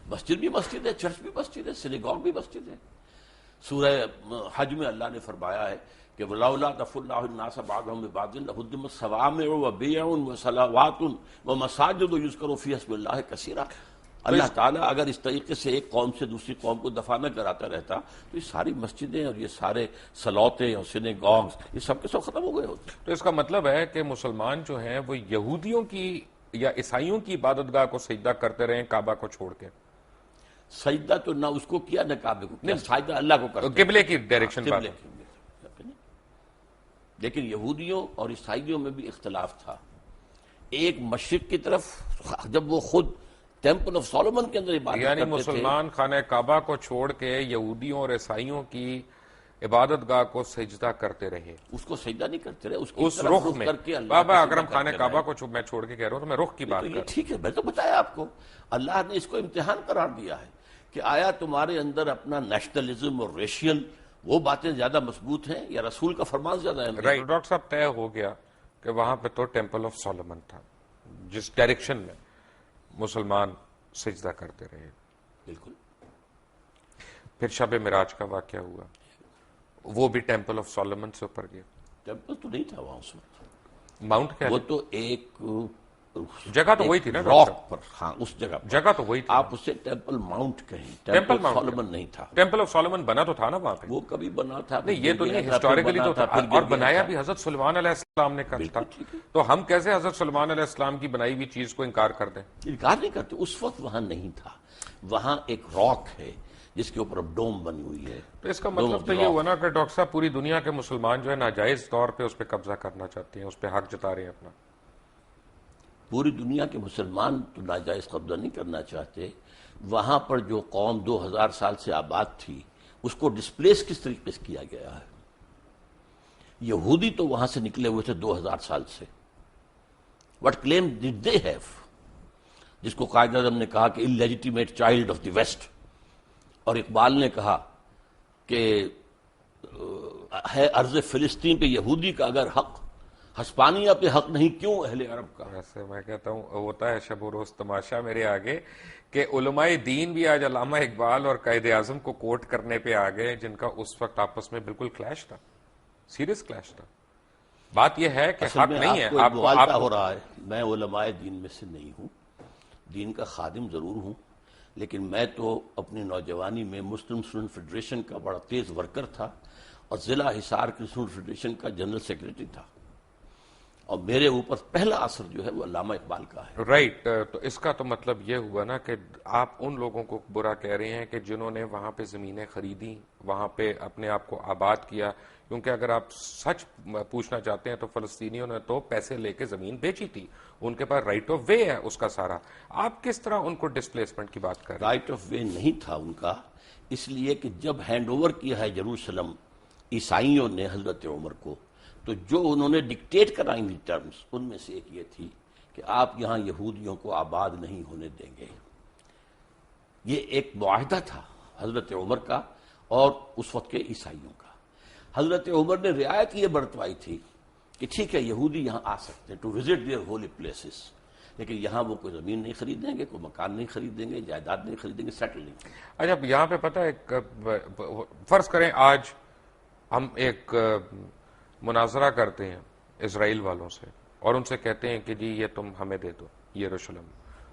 مسجد بھی مسجد ہے, چرچ بھی مسجد ہے, سینیگوگ بھی مسجد ہے. سورہ حج میں اللہ نے فرمایا ہے کہ وَلَوْلَا دَفْعُ اللَّهُ النَّاسَ بَعْضَهُم بِبَعْضٍ لَهُدِّمَتْ صَوَامِعُ وَبِيَعٌ وَصَلَوَاتٌ وَمَسَاجِدُ يُذْكَرُ فِيهَا اسْمُ اللَّهِ كَثِيرًا. اللہ تعالیٰ اگر اس طریقے سے ایک قوم سے دوسری قوم کو دفاع نہ کراتا رہتا تو یہ ساری مسجدیں اور یہ سارے سلوتے اور سینیگوگز یہ سب کے سب ختم ہو گئے ہوتے. تو اس کا مطلب ہے کہ مسلمان جو ہیں وہ یہودیوں کی یا عیسائیوں کی عبادت گاہ کو سجدہ کرتے رہے کعبہ کو چھوڑ کے. سجدہ تو نہ اس کو کیا نہ کعبے کو کیا, سجدہ اللہ کو کرتے, قبلے کی ڈائریکشن پر. لیکن یہودیوں اور عیسائیوں میں بھی اختلاف تھا. ایک مشرق کی طرف جب وہ خود ٹیمپل آف سولومن کے اندر عبادت یعنی کرتے مسلمان خانہ کعبہ کو چھوڑ کے یہودیوں اور عیسائیوں کی عبادت گاہ کو سجدہ کرتے رہے, اس کو سجدہ نہیں کرتے رہے, اس رخ میں. بابا اگر ہم خانہ کعبہ کو میں چھوڑ کے کہہ رہا ہوں تو میں رخ کی بات کر رہا ہوں. ٹھیک ہے, میں تو بتایا آپ کو, اللہ نے اس کو امتحان قرار دیا ہے کہ آیا تمہارے اندر اپنا نیشنلزم اور ریشیل وہ باتیں زیادہ مضبوط ہیں یا رسول کا فرمان زیادہ ہے. رائٹ ڈاکٹر صاحب, طے ہو گیا کہ وہاں پہ تو ٹیمپل آف سولومن تھا جس ڈائریکشن میں مسلمان سجدہ کرتے رہے. بالکل. پھر شب معراج کا واقعہ ہوا, وہ بھی ٹیمپل آف سولومن سے اوپر گیا. ٹیمپل تو نہیں تھا وہاں اس وقت, ماؤنٹ کیا وہ تو ایک جگہ تو وہی تھی نا راک پر, ہاں اس جگہ پر, جگہ تو وہی تھی. آپ اسے ٹیمپل ماؤنٹ کہیں, ٹیمپل آف سولومن نہیں تھا. ٹیمپل آف سولومن بنا تو تھا نا وہاں پہ, وہ کبھی بنا تھا نہیں, یہ تو نہیں ہسٹوریکلی تو تھا, اور بنایا بھی حضرت سلیمان علیہ السلام نے کرا تھا. تو ہم کیسے حضرت سلیمان علیہ السلام کی بنائی ہوئی چیز کو انکار کر دیں؟ انکار نہیں کرتے, اس وقت وہاں نہیں تھا. وہاں ایک راک ہے جس کے اوپر اب ڈوم بنی ہوئی ہے. تو اس کا مطلب تو یہ ہوا نا کہ ڈاکٹر صاحب پوری دنیا کے مسلمان جو ہے ناجائز طور پہ اس پہ قبضہ کرنا چاہتے ہیں, اس پہ حق جتا رہے ہیں اپنا. پوری دنیا کے مسلمان تو ناجائز قبضہ نہیں کرنا چاہتے. وہاں پر جو قوم 2000 سال سے آباد تھی اس کو ڈسپلیس کس طریقے سے کیا گیا ہے. یہودی تو وہاں سے نکلے ہوئے تھے 2000 سال سے. وٹ کلیم ڈڈ دے ہیو, جس کو قائد اعظم نے کہا کہ انلیجیٹیمیٹ چائلڈ آف دی ویسٹ, اور اقبال نے کہا کہ ہے ارض فلسطین پہ یہودی کا اگر حق, ہسپانیہ پہ حق نہیں کیوں اہل عرب کا. ایسے میں کہتا ہوں ہوتا ہے شب و روز تماشا میرے آگے کہ علماء دین بھی آج علامہ اقبال اور قائد اعظم کو کوٹ کرنے پہ آ گئے, جن کا اس وقت آپس میں بالکل کلیش تھا, سیریس کلیش تھا. بات یہ ہے کہ حق نہیں ہے. آپ مغالطہ ہو رہا ہے. میں علماء دین میں سے نہیں ہوں، دین کا خادم ضرور ہوں، لیکن میں تو اپنی نوجوانی میں مسلم اسٹوڈنٹ فیڈریشن کا بڑا تیز ورکر تھا اور ضلع حصار کی اسٹوڈنٹ فیڈریشن کا جنرل سیکریٹری تھا، اور میرے اوپر پہلا اثر جو ہے وہ علامہ اقبال کا ہے. رائٹ. تو اس کا تو مطلب یہ ہوا نا کہ آپ ان لوگوں کو برا کہہ رہے ہیں کہ جنہوں نے وہاں پہ زمینیں خریدی، وہاں پہ اپنے آپ کو آباد کیا، کیونکہ اگر آپ سچ پوچھنا چاہتے ہیں تو فلسطینیوں نے تو پیسے لے کے زمین بیچی تھی، ان کے پاس رائٹ آف وے ہے اس کا سارا. آپ کس طرح ان کو ڈسپلیسمنٹ کی بات کر رہے ہیں؟ رائٹ آف وے نہیں تھا ان کا، اس لیے کہ جب ہینڈ اوور کیا ہے یروشلم عیسائیوں نے حضرت عمر کو، تو جو انہوں نے ڈکٹیٹ کرائیں گی ٹرمز، ان میں سے ایک یہ تھی کہ آپ یہاں یہودیوں کو آباد نہیں ہونے دیں گے. یہ ایک معاہدہ تھا حضرت عمر کا اور اس وقت کے عیسائیوں کا. حضرت عمر نے رعایت یہ برتوائی تھی کہ ٹھیک ہے یہودی یہاں آ سکتے ہیں to visit their holy places, لیکن یہاں وہ کوئی زمین نہیں خریدیں گے، کوئی مکان نہیں خریدیں گے، جائیداد نہیں خریدیں گے، سیٹل نہیں کریں گے. اچھا یہاں پہ پتہ ہے، فرض کریں آج ہم ایک مناظرہ کرتے ہیں اسرائیل والوں سے اور ان سے کہتے ہیں کہ جی یہ تم ہمیں دے دو یروشلم،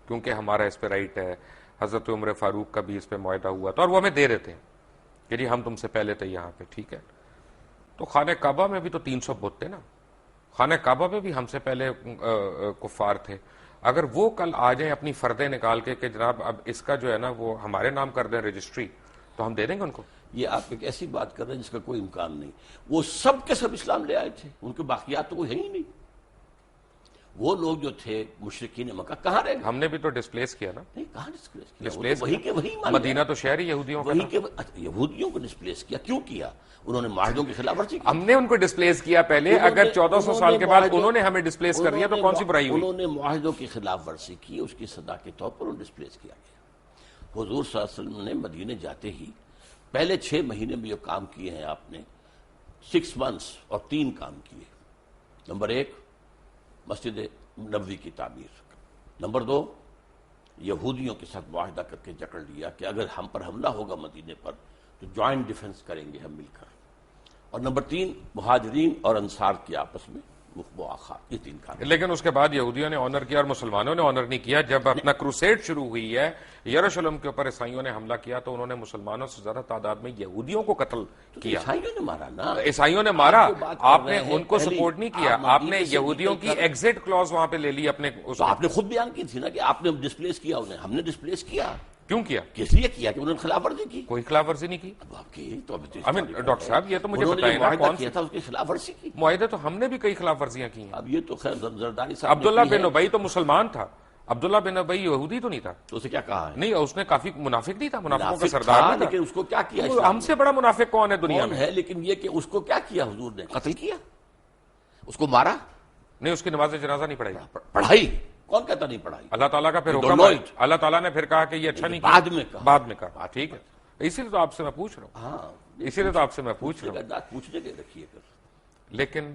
کیونکہ ہمارا اس پہ رائٹ ہے، حضرت عمر فاروق کا بھی اس پہ معاہدہ ہوا تھا اور وہ ہمیں دے دیتے ہیں کہ جی ہم تم سے پہلے تھے یہاں پہ، ٹھیک ہے. تو خانہ کعبہ میں بھی تو 300 بت تھے نا، خانہ کعبہ میں بھی ہم سے پہلے کفار تھے. اگر وہ کل آ جائیں اپنی فردیں نکال کے کہ جناب اب اس کا جو ہے نا وہ ہمارے نام کر دیں رجسٹری، تو ہم دے دیں گے ان کو. یہ آپ ایک ایسی بات کر رہے ہیں جس کا کوئی امکان نہیں. وہ سب کے سب اسلام لے آئے تھے، ان کے باقیات تو کوئی ہے ہی نہیں. وہ لوگ جو تھے مشرکین مکہ کہاں رہے؟ ہم نے بھی تو ڈسپلیس کیا نا. نہیں، کہاں ڈسپلیس کیا؟ ڈسپلیس وہی کے وہی مدینہ تو شہر ہی یہودیوں کا تھا. یہودیوں کو ڈسپلیس کیا کیوں کیا؟ انہوں نے معاہدوں کی خلاف ورزی کی. ہم نے ان کو ڈسپلیس کیا پہلے، اگر 1400 سال کے بعد انہوں نے ہمیں ڈسپلیس کر دیا تو کون سی برائی ہوئی؟ انہوں نے معاہدوں کی خلاف ورزی کی، اس کی سزا کے طور پر انہیں ڈسپلیس کیا گیا. حضور صلی اللہ علیہ وسلم نے مدینے جاتے ہی پہلے 6 مہینے میں جو کام کیے ہیں آپ نے، 6 months اور 3 کام کیے. نمبر 1 مسجد نبوی کی تعمیر، نمبر 2 یہودیوں کے ساتھ معاہدہ کر کے جکڑ لیا کہ اگر ہم پر حملہ ہوگا مدینے پر تو جوائنٹ ڈیفنس کریں گے ہم مل کر، اور نمبر 3 مہاجرین اور انصار کی آپس میں مواخات. یہ 3 کام. لیکن اس کے بعد یہودیوں نے آنر کیا اور مسلمانوں نے آنر نہیں کیا. جب اپنا کروسیڈ شروع ہوئی ہے، یروشلم کے اوپر عیسائیوں نے حملہ کیا تو انہوں نے مسلمانوں سے زیادہ تعداد میں یہودیوں کو قتل کیا. عیسائیوں نے مارا نا، عیسائیوں نے مارا. آپ نے ان کو سپورٹ نہیں کیا، آپ نے یہودیوں کی ایگزٹ کلوز وہاں پہ لے لی اپنے. آپ نے خود بیان کی تھی نا کہ آپ نے ڈسپلیس کیا انہیں. ہم نے ڈسپلیس کیا. کیوں کیا؟ کس لیے کیا کہ انہوں نے خلاف ورزی کی. کوئی خلاف ورزی نہیں کی. آپ کی تو ڈاکٹر صاحب یہ تو مجھے بتائیں نا کون کیا تھا اس کی خلاف ورزی کی. معاہدے تو ہم نے بھی کئی خلاف ورزیاں کی ہیں. اب یہ تو خیر زرداری صاحب عبداللہ بن ابی تو مسلمان تھا، عبداللہ بن ابی یہودی تو نہیں تھا. تو اسے کیا کہا ہے؟ نہیں، اس نے کافی منافق نہیں تھا، منافقوں کا سردار نہیں تھا. لیکن اس کو کیا کیا؟ ہم سے بڑا منافق کون ہے دنیا میں؟ ہے، لیکن یہ کہ اس کو کیا کیا حضور نے؟ قتل کیا، اس کو مارا نہیں. اس کی نماز جنازہ نہیں پڑھائی. پڑھائی کون کہتا نہیں پڑھائی؟ اللہ تعالیٰ کا پھر حکم، اللہ تعالیٰ نے پھر کہا کہ یہ اچھا نہیں کیا، بعد میں کہا. ٹھیک ہے، اسی لیے تو آپ سے میں پوچھ رہا ہوں. ہاں، اسی لیے تو آپ سے میں پوچھ رہا ہوں. پوچھنے کے رکھیے پھر. لیکن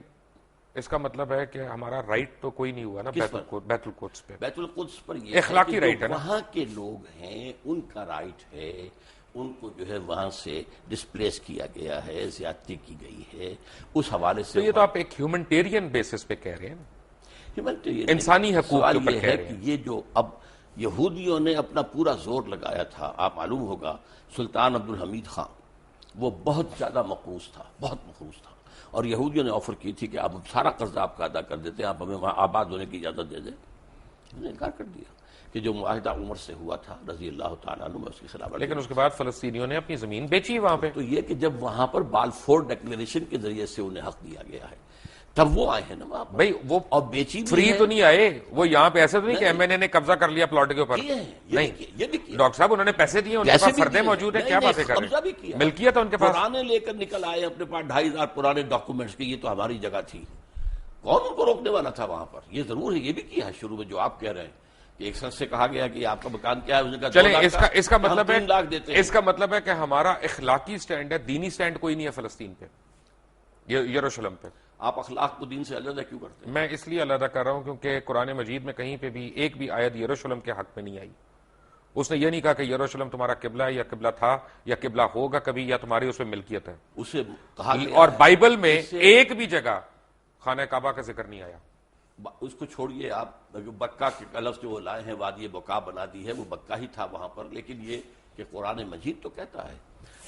اس کا مطلب ہے کہ ہمارا رائٹ تو کوئی نہیں ہوا نا بیت القدس پہ. بیت القدس پر یہ اخلاقی رائٹ ہے نا. وہاں کے لوگ ہیں، ان کا رائٹ ہے، ان کو جو ہے وہاں سے ڈسپلیس کیا گیا ہے، زیادتی کی گئی ہے. اس حوالے سے تو یہ تو آپ ایک ہیومنٹیرین بیسس پہ کہہ رہے ہیں نا، انسانی حقوق کے اوپر کہہ رہے ہیں. یہ جو اب یہودیوں نے اپنا پورا زور لگایا تھا، آپ معلوم ہوگا سلطان عبدالحمید خان وہ بہت زیادہ مقروض تھا، بہت مقروض تھا، اور یہودیوں نے آفر کی تھی کہ آپ سارا قرضہ آپ کا ادا کر دیتے ہیں، آپ ہمیں وہاں آباد ہونے کی اجازت دے دیں. انہوں نے انکار کر دیا کہ جو معاہدہ عمر سے ہوا تھا رضی اللہ تعالیٰ عنہ، میں اس کے خلاف. لیکن اس کے بعد فلسطینیوں نے اپنی زمین بیچی وہاں پہ. تو یہ کہ جب وہاں پر بالفور ڈکلیریشن کے ذریعے سے انہیں حق دیا گیا ہے تب وہ آئے ہیں نا وہاں. بھائی وہ اور بیچی فری تو نہیں آئے، وہ یہاں پہ ایسے تو نہیں کہ ایم این اے نے قبضہ کر لیا پلاٹ کے اوپر. نہیں ڈاکٹر صاحب، انہوں نے پیسے دیے، ان کے پاس فردیں موجود ہیں. کیا باتیں کر رہے ہیں؟ ملکیت ہے ان کے پاس. پرانے لے کر نکل آئے اپنے پاس 2500 پرانے ڈاکومنٹس کی، یہ تو ہماری جگہ تھی. کون ان کو روکنے والا تھا وہاں پر؟ یہ ضرور ہے، یہ بھی کیا ہے شروع میں جو آپ کہہ رہے ہیں کہ ایک شخص سے کہا گیا کہ آپ کا مکان کیا ہے، اس نے کہا چلیں اس کا مطلب ہے 3 لاکھ دیتے ہیں. اس کا مطلب ہے کہ ہمارا اخلاقی سٹینڈ ہے، دینی سٹینڈ کوئی نہیں ہے فلسطین پہ، یروشلم پہ. آپ اخلاق کو دین سے علیحدہ کیوں کرتے ہیں؟ میں اس لیے علیحدہ کر رہا ہوں کیونکہ قرآن مجید میں کہیں پہ بھی ایک بھی آیت یروشلم کے حق میں نہیں آئی. اس نے یہ نہیں کہا کہ یروشلم تمہارا قبلہ ہے یا قبلہ تھا یا قبلہ ہوگا کبھی یا تمہاری اس پہ ملکیت ہے. اسے کہا اور بائبل میں ایک بھی جگہ خانہ کعبہ کا ذکر نہیں آیا. اس کو چھوڑیے آپ، بکہ کے لفظ جو وہ لائے ہیں وادی بکا بنا دی ہے، وہ بکہ ہی تھا وہاں پر، لیکن یہ کہ قرآن مجید تو کہتا ہے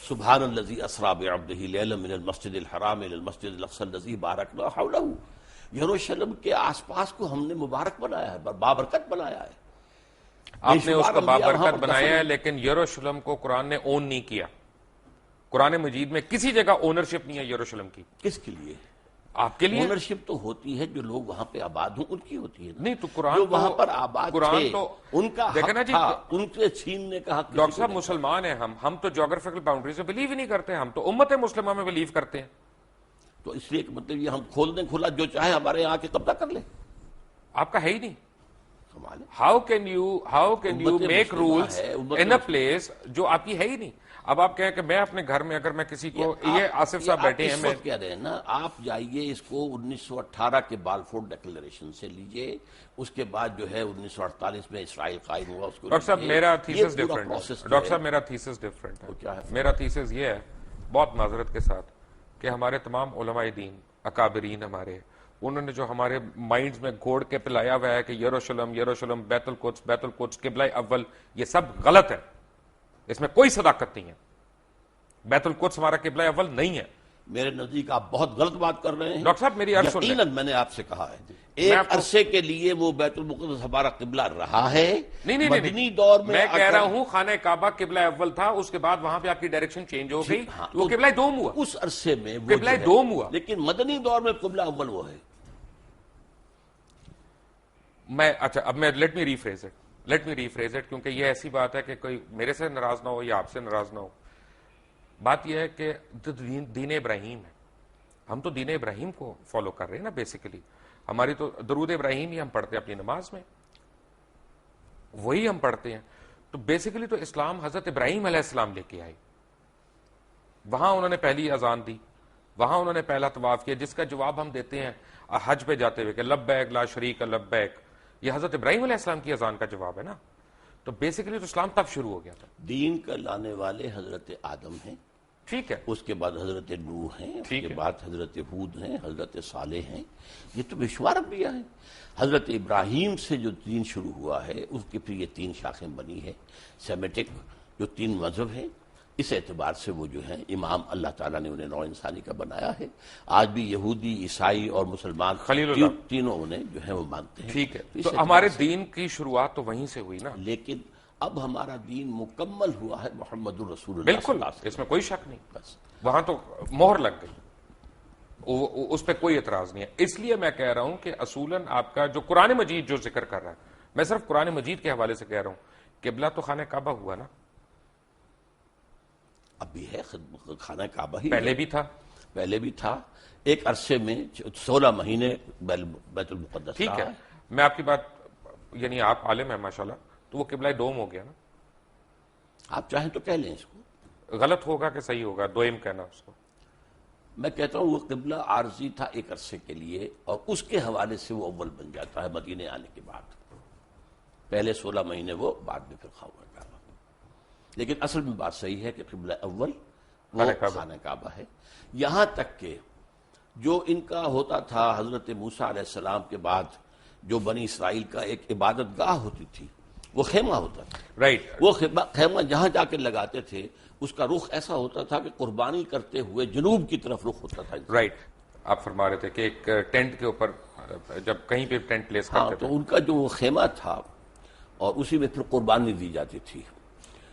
سبحان الذی اسریٰ بعبدہ لیلا من المسجد الحرام الی المسجد الاقصی الذی بارکنا حولہ. یروشلم کے آس پاس کو ہم نے مبارک بنایا ہے، بابرکت بنایا ہے. آپ نے اس کو بابرکت بنایا ہے، لیکن یروشلم کو قرآن نے اون نہیں کیا. قرآن مجید میں کسی جگہ اونرشپ نہیں ہے یروشلم کی. کس کے لیے؟ آپ کے لیے. اونرشپ تو ہوتی ہے جو لوگ وہاں پہ آباد ہوں ان کی ہوتی ہے. نہیں تو قرآن جو وہاں پر آباد تھے ان کا دیکھنا حق تھا، ان کے چھیننے کا حق. ڈاکٹر صاحب مسلمان ہیں ہم تو جغرافیکل باؤنڈریز میں بلیو ہی نہیں کرتے، ہم تو امت مسلمہ میں بلیو کرتے ہیں. تو اس لیے کہ مطلب یہ ہم کھول دیں کھلا، جو چاہے ہمارے یہاں کے قبضہ کر لیں. آپ کا ہے ہی نہیں. How can you make rules in a place جو آپ کی ہے ہی نہیں. اب آپ کہیں کہ میں اپنے گھر میں اگر میں کسی کو، یہ آصف صاحب بیٹھے ہیں، میں کہہ رہے ہیں نا، آپ جائیے اس کو 1918 کے بالفور ڈکلیریشن سے لیجئے، اس کے بعد جو ہے 1948 میں اسرائیل قائم ہوا، اس کو ڈاکٹر صاحب میرا تھیسس ڈفرنٹ ہے. ڈاکٹر صاحب میرا تھیسس ڈفرنٹ ہے. میرا تھیسس یہ ہے بہت معذرت کے ساتھ کہ ہمارے تمام علماء دین اکابرین ہمارے، انہوں نے جو ہمارے مائنڈز میں گھوڑ کے پلایا ہوا ہے کہ یروشلم بیت القدس قبلہ اول، یہ سب غلط ہے. اس میں کوئی صداقت نہیں ہے. بیت القدس ہمارا قبلہ اول نہیں ہے. میرے نزدیک آپ بہت غلط بات کر رہے ہیں. ڈاکٹر صاحب میری عرض سن لیں. یقیناً میں نے آپ سے کہا ہے ایک عرصے کے لیے وہ بیت المقدس ہمارا قبلہ رہا ہے. نہیں مدنی دور میں کہہ رہا ہوں خانہ کعبہ قبلہ اول تھا، اس کے بعد وہاں پہ آپ کی ڈائریکشن چینج ہو گئی، وہ قبلہ دوم ہوا. اس عرصے میں قبلہ دوم ہوا، لیکن مدنی دور میں قبلہ اول وہ ہے. اچھا اب میں لیٹ می ریفریز اٹ کیونکہ یہ ایسی بات ہے کہ کوئی میرے سے ناراض نہ ہو یا آپ سے ناراض نہ ہو. بات یہ ہے کہ دین ابراہیم ہے، ہم تو دین ابراہیم کو فالو کر رہے ہیں نا. بیسیکلی ہماری تو درود ابراہیم ہی ہم پڑھتے ہیں اپنی نماز میں، وہی ہم پڑھتے ہیں. تو بیسیکلی تو اسلام حضرت ابراہیم علیہ السلام لے کے آئے. وہاں انہوں نے پہلی اذان دی، وہاں انہوں نے پہلا طواف کیا، جس کا جواب ہم دیتے ہیں حج پہ جاتے ہوئے کہ لبیک لا شریک لبیک. یہ حضرت ابراہیم علیہ السلام کی اذان کا جواب ہے نا. تو بیسیکلی تو اسلام تب شروع ہو گیا تھا. دین کا لانے والے حضرت آدم ہیں، ٹھیک ہے، اس کے بعد حضرت نوح ہیں، اس کے بعد حضرت ہود ہیں، حضرت صالح ہیں. یہ تو بشمار انبیاء ہیں. حضرت ابراہیم سے جو دین شروع ہوا ہے اس کی پھر یہ 3 شاخیں بنی ہے. سیمیٹک جو 3 مذہب ہیں، اس اعتبار سے وہ جو ہیں امام اللہ تعالیٰ نے انہیں نوع انسانی کا بنایا ہے. آج بھی یہودی، عیسائی اور مسلمان تینوں انہیں جو ہے وہ مانتے ہیں. ٹھیک ہے، تو ہمارے دین کی شروعات تو وہیں سے ہوئی نا. لیکن اب ہمارا دین مکمل ہوا ہے محمد الرسول اللہ. بالکل، اس میں کوئی شک نہیں. بس وہاں تو مہر لگ گئی، اس پہ کوئی اعتراض نہیں ہے. اس لیے میں کہہ رہا ہوں کہ اصولاً آپ کا جو قرآن مجید جو ذکر کر رہا ہے، میں صرف قرآن مجید کے حوالے سے کہہ رہا ہوں. قبلہ تو خانہ کعبہ ہوا نا. اب بھی ہے خانہ کعبہ ہی، پہلے بھی تھا. ایک عرصے میں 16 مہینے بیت المقدس. ٹھیک ہے، میں آپ کی بات، یعنی آپ عالم ہیں ماشاءاللہ، تو وہ قبلہ دوم ہو گیا نا. آپ چاہیں تو کہہ لیں اس کو. غلط ہوگا کہ صحیح ہوگا دوئم کہنا اس کو؟ میں کہتا ہوں وہ قبلہ عارضی تھا ایک عرصے کے لیے، اور اس کے حوالے سے وہ اول بن جاتا ہے مدینے آنے کے بعد. پہلے 16 مہینے وہ، بعد میں پھر خانہ کعبہ. لیکن اصل میں بات صحیح ہے کہ قبلہ اول وہ خانہ کعبہ ہے. یہاں تک کہ جو ان کا ہوتا تھا حضرت موسیٰ علیہ السلام کے بعد جو بنی اسرائیل کا ایک عبادت گاہ ہوتی تھی، وہ خیمہ ہوتا تھا. رائٹ. وہ خیمہ جہاں جا کے لگاتے تھے اس کا رخ ایسا ہوتا تھا کہ قربانی کرتے ہوئے جنوب کی طرف رخ ہوتا تھا. رائٹ. آپ فرما رہے تھے کہ ایک ٹینٹ کے اوپر جب کہیں پہ ٹینٹ پلیس کرتے تھے تو ان کا جو وہ خیمہ تھا اور اسی میں پھر قربانی دی جاتی تھی.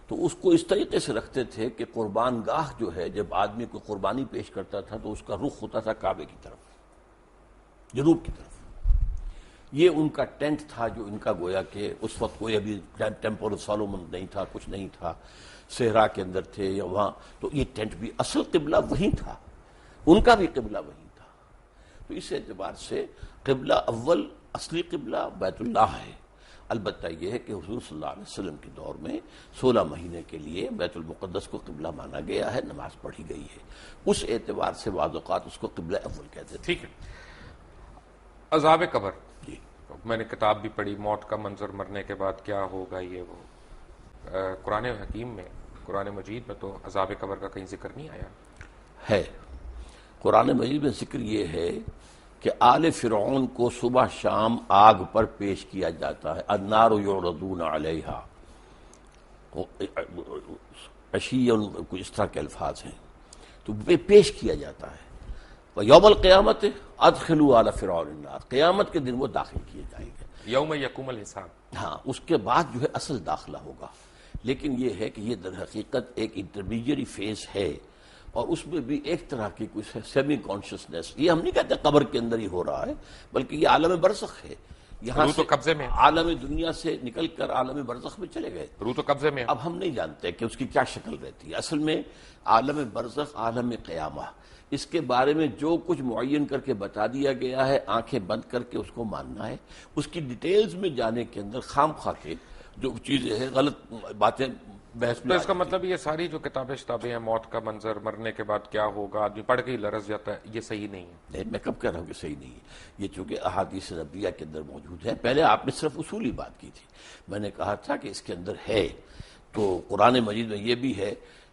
تو اس کو اس طریقے سے رکھتے تھے کہ قربان گاہ جو ہے جب آدمی کو قربانی پیش کرتا تھا تو اس کا رخ ہوتا تھا کعبے کی طرف، جنوب کی طرف. یہ ان کا ٹینٹ تھا جو ان کا گویا کہ اس وقت کوئی ابھی ٹیمپل آف سولومن نہیں تھا، کچھ نہیں تھا، صحرا کے اندر تھے یا وہاں. تو یہ ٹینٹ بھی اصل قبلہ وہی تھا، ان کا بھی قبلہ وہی تھا. تو اس اعتبار سے قبلہ اول اصلی قبلہ بیت اللہ ہے. البتہ یہ ہے کہ حضور صلی اللہ علیہ وسلم کے دور میں 16 مہینے کے لیے بیت المقدس کو قبلہ مانا گیا ہے، نماز پڑھی گئی ہے. اس اعتبار سے بعض اوقات اس کو قبلہ اول کہتے تھے. ٹھیک ہے. عذاب قبر، جی میں نے کتاب بھی پڑھی، موت کا منظر، مرنے کے بعد کیا ہوگا، یہ وہ. قرآن حکیم میں، قرآن مجید میں تو عذاب قبر کا کہیں ذکر نہیں آیا ہے. قرآن مجید میں ذکر یہ ہے کہ آل فرعون کو صبح شام آگ پر پیش کیا جاتا ہے، النار یعرضون علیہا، عشیًا، کوئی اس طرح کے الفاظ ہیں، تو پیش کیا جاتا ہے۔ وَيَوْمَ الْقِيَامَةِ أَدْخِلُوا آلَ فِرْعَوْنَ النَّارَ، قیامت کے دن وہ داخل کیے جائیں گے۔ یوم یقوم الحساب۔ ہاں، اس کے بعد جو ہے اصل داخلہ ہوگا، لیکن یہ ہے کہ یہ در حقیقت ایک انٹرمیڈیری فیز ہے، اور اس میں بھی ایک طرح کی کچھ سیمی کانشسنس، یہ ہم نہیں کہتے قبر کے اندر ہی ہو رہا ہے، بلکہ یہ عالم برزخ ہے۔ یہاں روح تو سے قبضے میں، عالم دنیا سے نکل کر عالم برزخ میں چلے گئے، روح تو قبضے میں۔ اب ہم نہیں جانتے کہ اس کی کیا شکل رہتی ہے۔ اصل میں عالم برزخ، عالم قیامہ، اس کے بارے میں جو کچھ معین کر کے بتا دیا گیا ہے، آنکھیں بند کر کے اس کو ماننا ہے۔ اس کی ڈیٹیلز میں جانے کے اندر خام خواہ کے جو چیزیں ہیں، غلط باتیں بحث تو میں اس کا مطلب یہ ساری جو کتابیں شتابیں ہیں، موت کا منظر، مرنے کے بعد کیا ہوگا، آدمی پڑھ کے ہی لرز جاتا ہے، یہ صحیح نہیں ہے۔ نہیں، میں کب کہہ رہا ہوں کہ صحیح نہیں ہے، یہ چونکہ احادیث نبویہ کے اندر موجود ہے۔ پہلے آپ نے صرف اصولی بات کی تھی، میں نے کہا تھا کہ اس کے اندر ہے، تو قرآن مجید میں یہ بھی ہے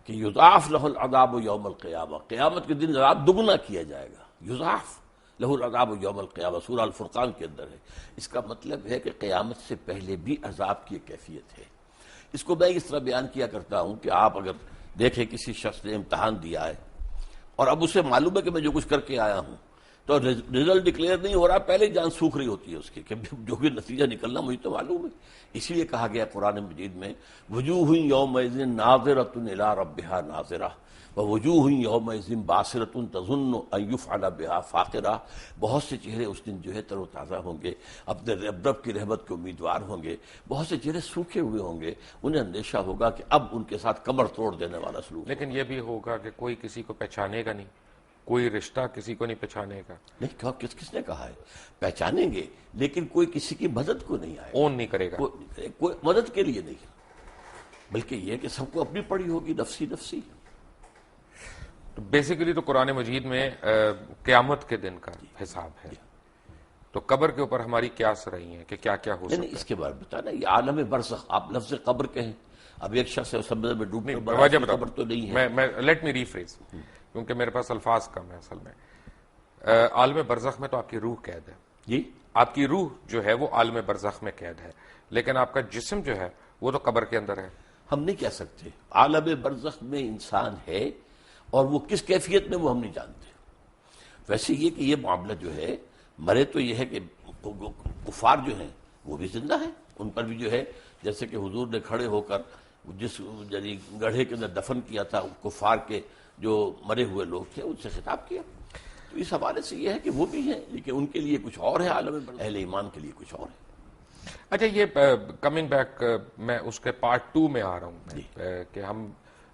کہ یضاعف لہ العذاب یوم القیامہ، قیامت کے دن عذاب دگنا کیا جائے گا۔ یضاعف لہ العذاب یوم القیامہ سورہ الفرقان کے اندر ہے۔ اس کا مطلب ہے کہ قیامت سے پہلے بھی عذاب کی کیفیت ہے۔ اس کو میں اس طرح بیان کیا کرتا ہوں کہ آپ اگر دیکھیں کسی شخص نے امتحان دیا ہے اور اب اسے معلوم ہے کہ میں جو کچھ کر کے آیا ہوں، تو رزلٹ ڈکلیئر نہیں ہو رہا، پہلے جان سوکھ رہی ہوتی ہے اس کی کہ جو بھی نتیجہ نکلنا مجھے تو معلوم ہے۔ اسی لیے کہا گیا قرآن مجید میں وجوہ یومئذ ناظرۃ الی ربہا ناظرہ ووجوہ یومئذ باسرۃ تظن ان یفعل بہا فاقرہ، بہت سے چہرے اس دن جو ہے تر و تازہ ہوں گے، اپنے رب کی رحمت کے امیدوار ہوں گے، بہت سے چہرے سوکھے ہوئے ہوں گے، انہیں اندیشہ ہوگا کہ اب ان کے ساتھ کمر توڑ دینے والا سلوک۔ لیکن یہ بھی ہوگا کہ کوئی کسی کو پہچانے گا نہیں، کوئی رشتہ کسی کو نہیں پہچانے گا، نہیں، کہا کس نے کہا ہے؟ پہچانیں گے لیکن کوئی کسی کی مدد کو نہیں آئے، اون نہیں کرے گا۔ کوئی مدد کے لیے نہیں، بلکہ یہ کہ سب کو اپنی پڑی ہوگی، نفسی نفسی۔ تو بیسیکلی تو قرآن مجید میں قیامت کے دن کا حساب ہے، تو قبر کے اوپر ہماری قیاس رہی ہیں کہ کیا کیا ہو سکتا ہے۔ اس کے بارے میں بتانا، یہ عالم برزخ، آپ لفظ قبر کہیں، اب ایک شخص ہے سمندر میں ڈوب کر وجہ بڑا، قبر تو نہیں ہے۔ میں لیٹ می ریفریز، کیونکہ میرے پاس الفاظ کم ہے اصل میں۔ عالم برزخ میں تو آپ کی روح قید ہے، جی، آپ کی روح جو ہے وہ عالم برزخ میں قید ہے، لیکن آپ کا جسم جو ہے وہ تو قبر کے اندر ہے۔ ہم نہیں کہہ سکتے عالم برزخ میں انسان ہے، اور وہ کس کیفیت میں وہ ہم نہیں جانتے۔ ویسے یہ کہ یہ معاملہ جو ہے، مرے تو یہ ہے کہ کفار جو ہیں وہ بھی زندہ ہیں، ان پر بھی جو ہے جیسے کہ حضور نے کھڑے ہو کر جس یعنی گڑھے کے اندر دفن کیا تھا کفار کے جو مرے ہوئے لوگ تھے، ان سے خطاب کیا، تو اس حوالے سے یہ ہے کہ وہ بھی ہیں، لیکن ان کے لیے کچھ اور ہے عالم برزخ، اہل ایمان کے لیے کچھ اور ہے۔ اچھا، یہ کمنگ بیک، میں اس کے پارٹ 2 میں آ رہا ہوں کہ ہم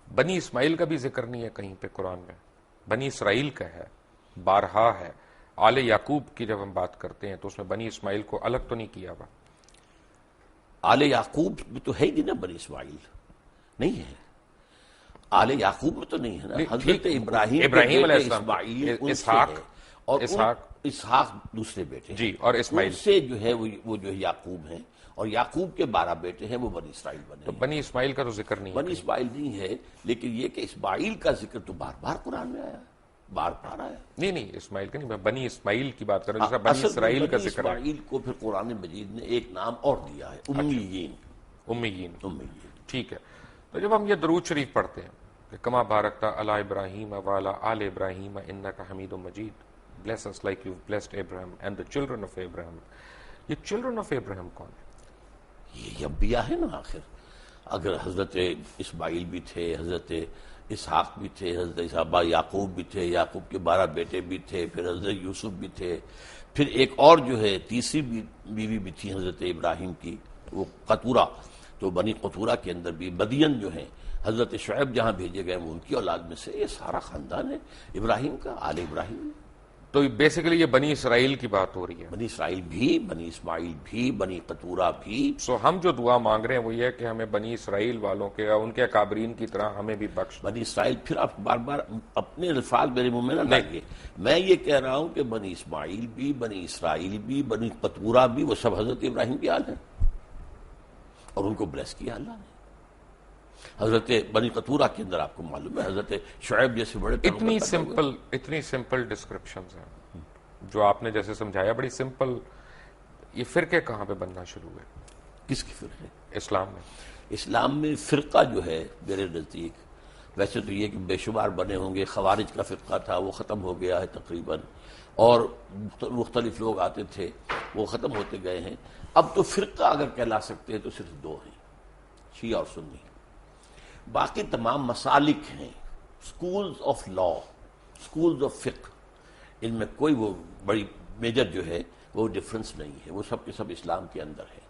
بنی اسماعیل کا بھی ذکر نہیں ہے کہیں پہ قرآن میں، بنی اسرائیل کا ہے، بارہا ہے۔ آل یعقوب کی جب ہم بات کرتے ہیں تو اس میں بنی اسماعیل کو الگ تو نہیں کیا ہوا۔ آل یعقوب میں تو ہے ہی نہیں نا، بنی اسماعیل نہیں ہے، آل یعقوب میں تو نہیں ہے نا، حضرت ابراہیم علیہ بیٹے السلام، اسماعیل ان سے اسحاق، ہے، اور اسحاق دوسرے بیٹے ہیں، جی، اور اسماعیل ان سے جو ہے وہ جو ہے یعقوب ہیں، اور یعقوب کے 12 بیٹے ہیں، وہ بنی اسرائیل بنے تو ہیں۔ بنی اسماعیل کا تو ذکر نہیں ہے۔ بنی اسماعیل نہیں ہے، لیکن یہ کہ اسماعیل کا ذکر تو بار بار قرآن میں آیا، بار بار آیا۔ نہیں، اسماعیل کا نہیں، میں بنی اسماعیل کی بات کر رہا ہوں، جیسا بنی اصل اسرائیل کا بنی ذکر ہے۔ اسماعیل کو پھر قرآن مجید نے ایک نام اور دیا ہے، امیین۔ امیین، امیین، ٹھیک ہے۔ تو جب ہم یہ درود شریف پڑھتے ہیں کہ کما بارکت علی ابراہیم وعلی آل ابراہیم انک حمید مجید، bless us like you've blessed Abraham and the children of Abraham، یہ children of Abraham کون ہے؟ یہ انبیاء ہے نا آخر۔ اگر حضرت اسماعیل بھی تھے، حضرت اسحاق بھی تھے، حضرت اسحاق یعقوب بھی تھے، یعقوب کے 12 بیٹے بھی تھے، پھر حضرت یوسف بھی تھے، پھر ایک اور جو ہے تیسری بیوی بھی تھی حضرت ابراہیم کی، وہ قطورہ، تو بنی قطورہ کے اندر بھی مدین جو ہیں، حضرت شعیب جہاں بھیجے گئے وہ ان کی اولاد میں سے، یہ سارا خاندان ہے ابراہیم کا، آل ابراہیم۔ تو بیسیکلی یہ بنی اسرائیل کی بات ہو رہی ہے۔ بنی اسرائیل بھی، بنی اسماعیل بھی، بنی قطورہ بھی۔ سو ہم جو دعا مانگ رہے ہیں وہ یہ ہے کہ ہمیں بنی اسرائیل والوں کے، ان کے اکابرین کی طرح ہمیں بھی بخش۔ بنی اسرائیل، پھر آپ بار بار اپنے الفاظ میرے منہ میں نہ ڈالیے، میں یہ کہہ رہا ہوں کہ بنی اسماعیل بھی، بنی اسرائیل بھی، بنی قطورہ بھی، وہ سب حضرت ابراہیم کی آل ہیں، اور ان کو بلیس کیا اللہ نے۔ حضرت بنی قطورہ کے اندر آپ کو معلوم ہے حضرت شعیب جیسے بڑے اتنی سمپل ڈسکرپشنز ہیں، جو آپ نے جیسے سمجھایا بڑی سمپل، یہ فرقے کہاں پہ بننا شروع ہوئے کس کی فرقے؟ اسلام میں؟ اسلام میں فرقہ جو ہے میرے نزدیک، ویسے تو یہ کہ بے شمار بنے ہوں گے، خوارج کا فرقہ تھا وہ ختم ہو گیا ہے تقریباً، اور مختلف لوگ آتے تھے وہ ختم ہوتے گئے ہیں. اب تو فرقہ اگر کہلا سکتے ہیں تو صرف دو ہیں، شیعہ اور سنی. باقی تمام مسالک ہیں، schools of law, schools of فقہ، ان میں کوئی وہ بڑی میجر جو ہے وہ ڈفرنس نہیں ہے، وہ سب کے سب اسلام کے اندر ہے.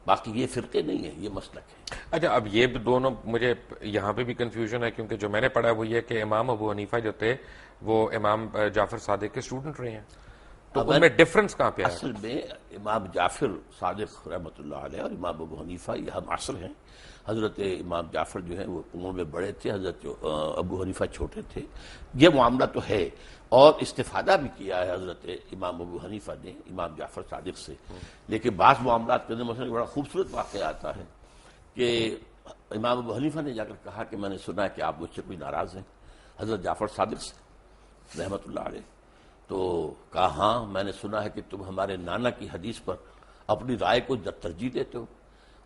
باقی یہ فرقے نہیں ہیں، یہ مسلک ہے. اچھا، اب یہ دونوں مجھے یہاں پہ بھی کنفیوژن ہے، کیونکہ جو میں نے پڑھا وہ یہ کہ امام ابو حنیفہ جو تھے وہ امام جعفر صادق کے اسٹوڈنٹ رہے ہیں، تو ان میں ڈفرنس کہاں پہ آیا؟ اصل میں امام جعفر صادق رحمۃ اللہ علیہ اور امام ابو حنیفہ یہ ہم عصر ہیں. حضرت امام جعفر جو ہیں وہ عمر میں بڑے تھے، حضرت ابو حنیفہ چھوٹے تھے. یہ معاملہ تو ہے، اور استفادہ بھی کیا ہے حضرت امام ابو حنیفہ نے امام جعفر صادق سے. لیکن بعض معاملات کے اندر مثلا بڑا خوبصورت واقعہ آتا ہے کہ امام ابو حنیفہ نے جا کر کہا کہ میں نے سنا ہے کہ آپ مجھ سے کوئی ناراض ہیں حضرت جعفر صادق سے رحمۃ اللہ علیہ. تو کہا ہاں میں نے سنا ہے کہ تم ہمارے نانا کی حدیث پر اپنی رائے کو ترجیح دیتے ہو.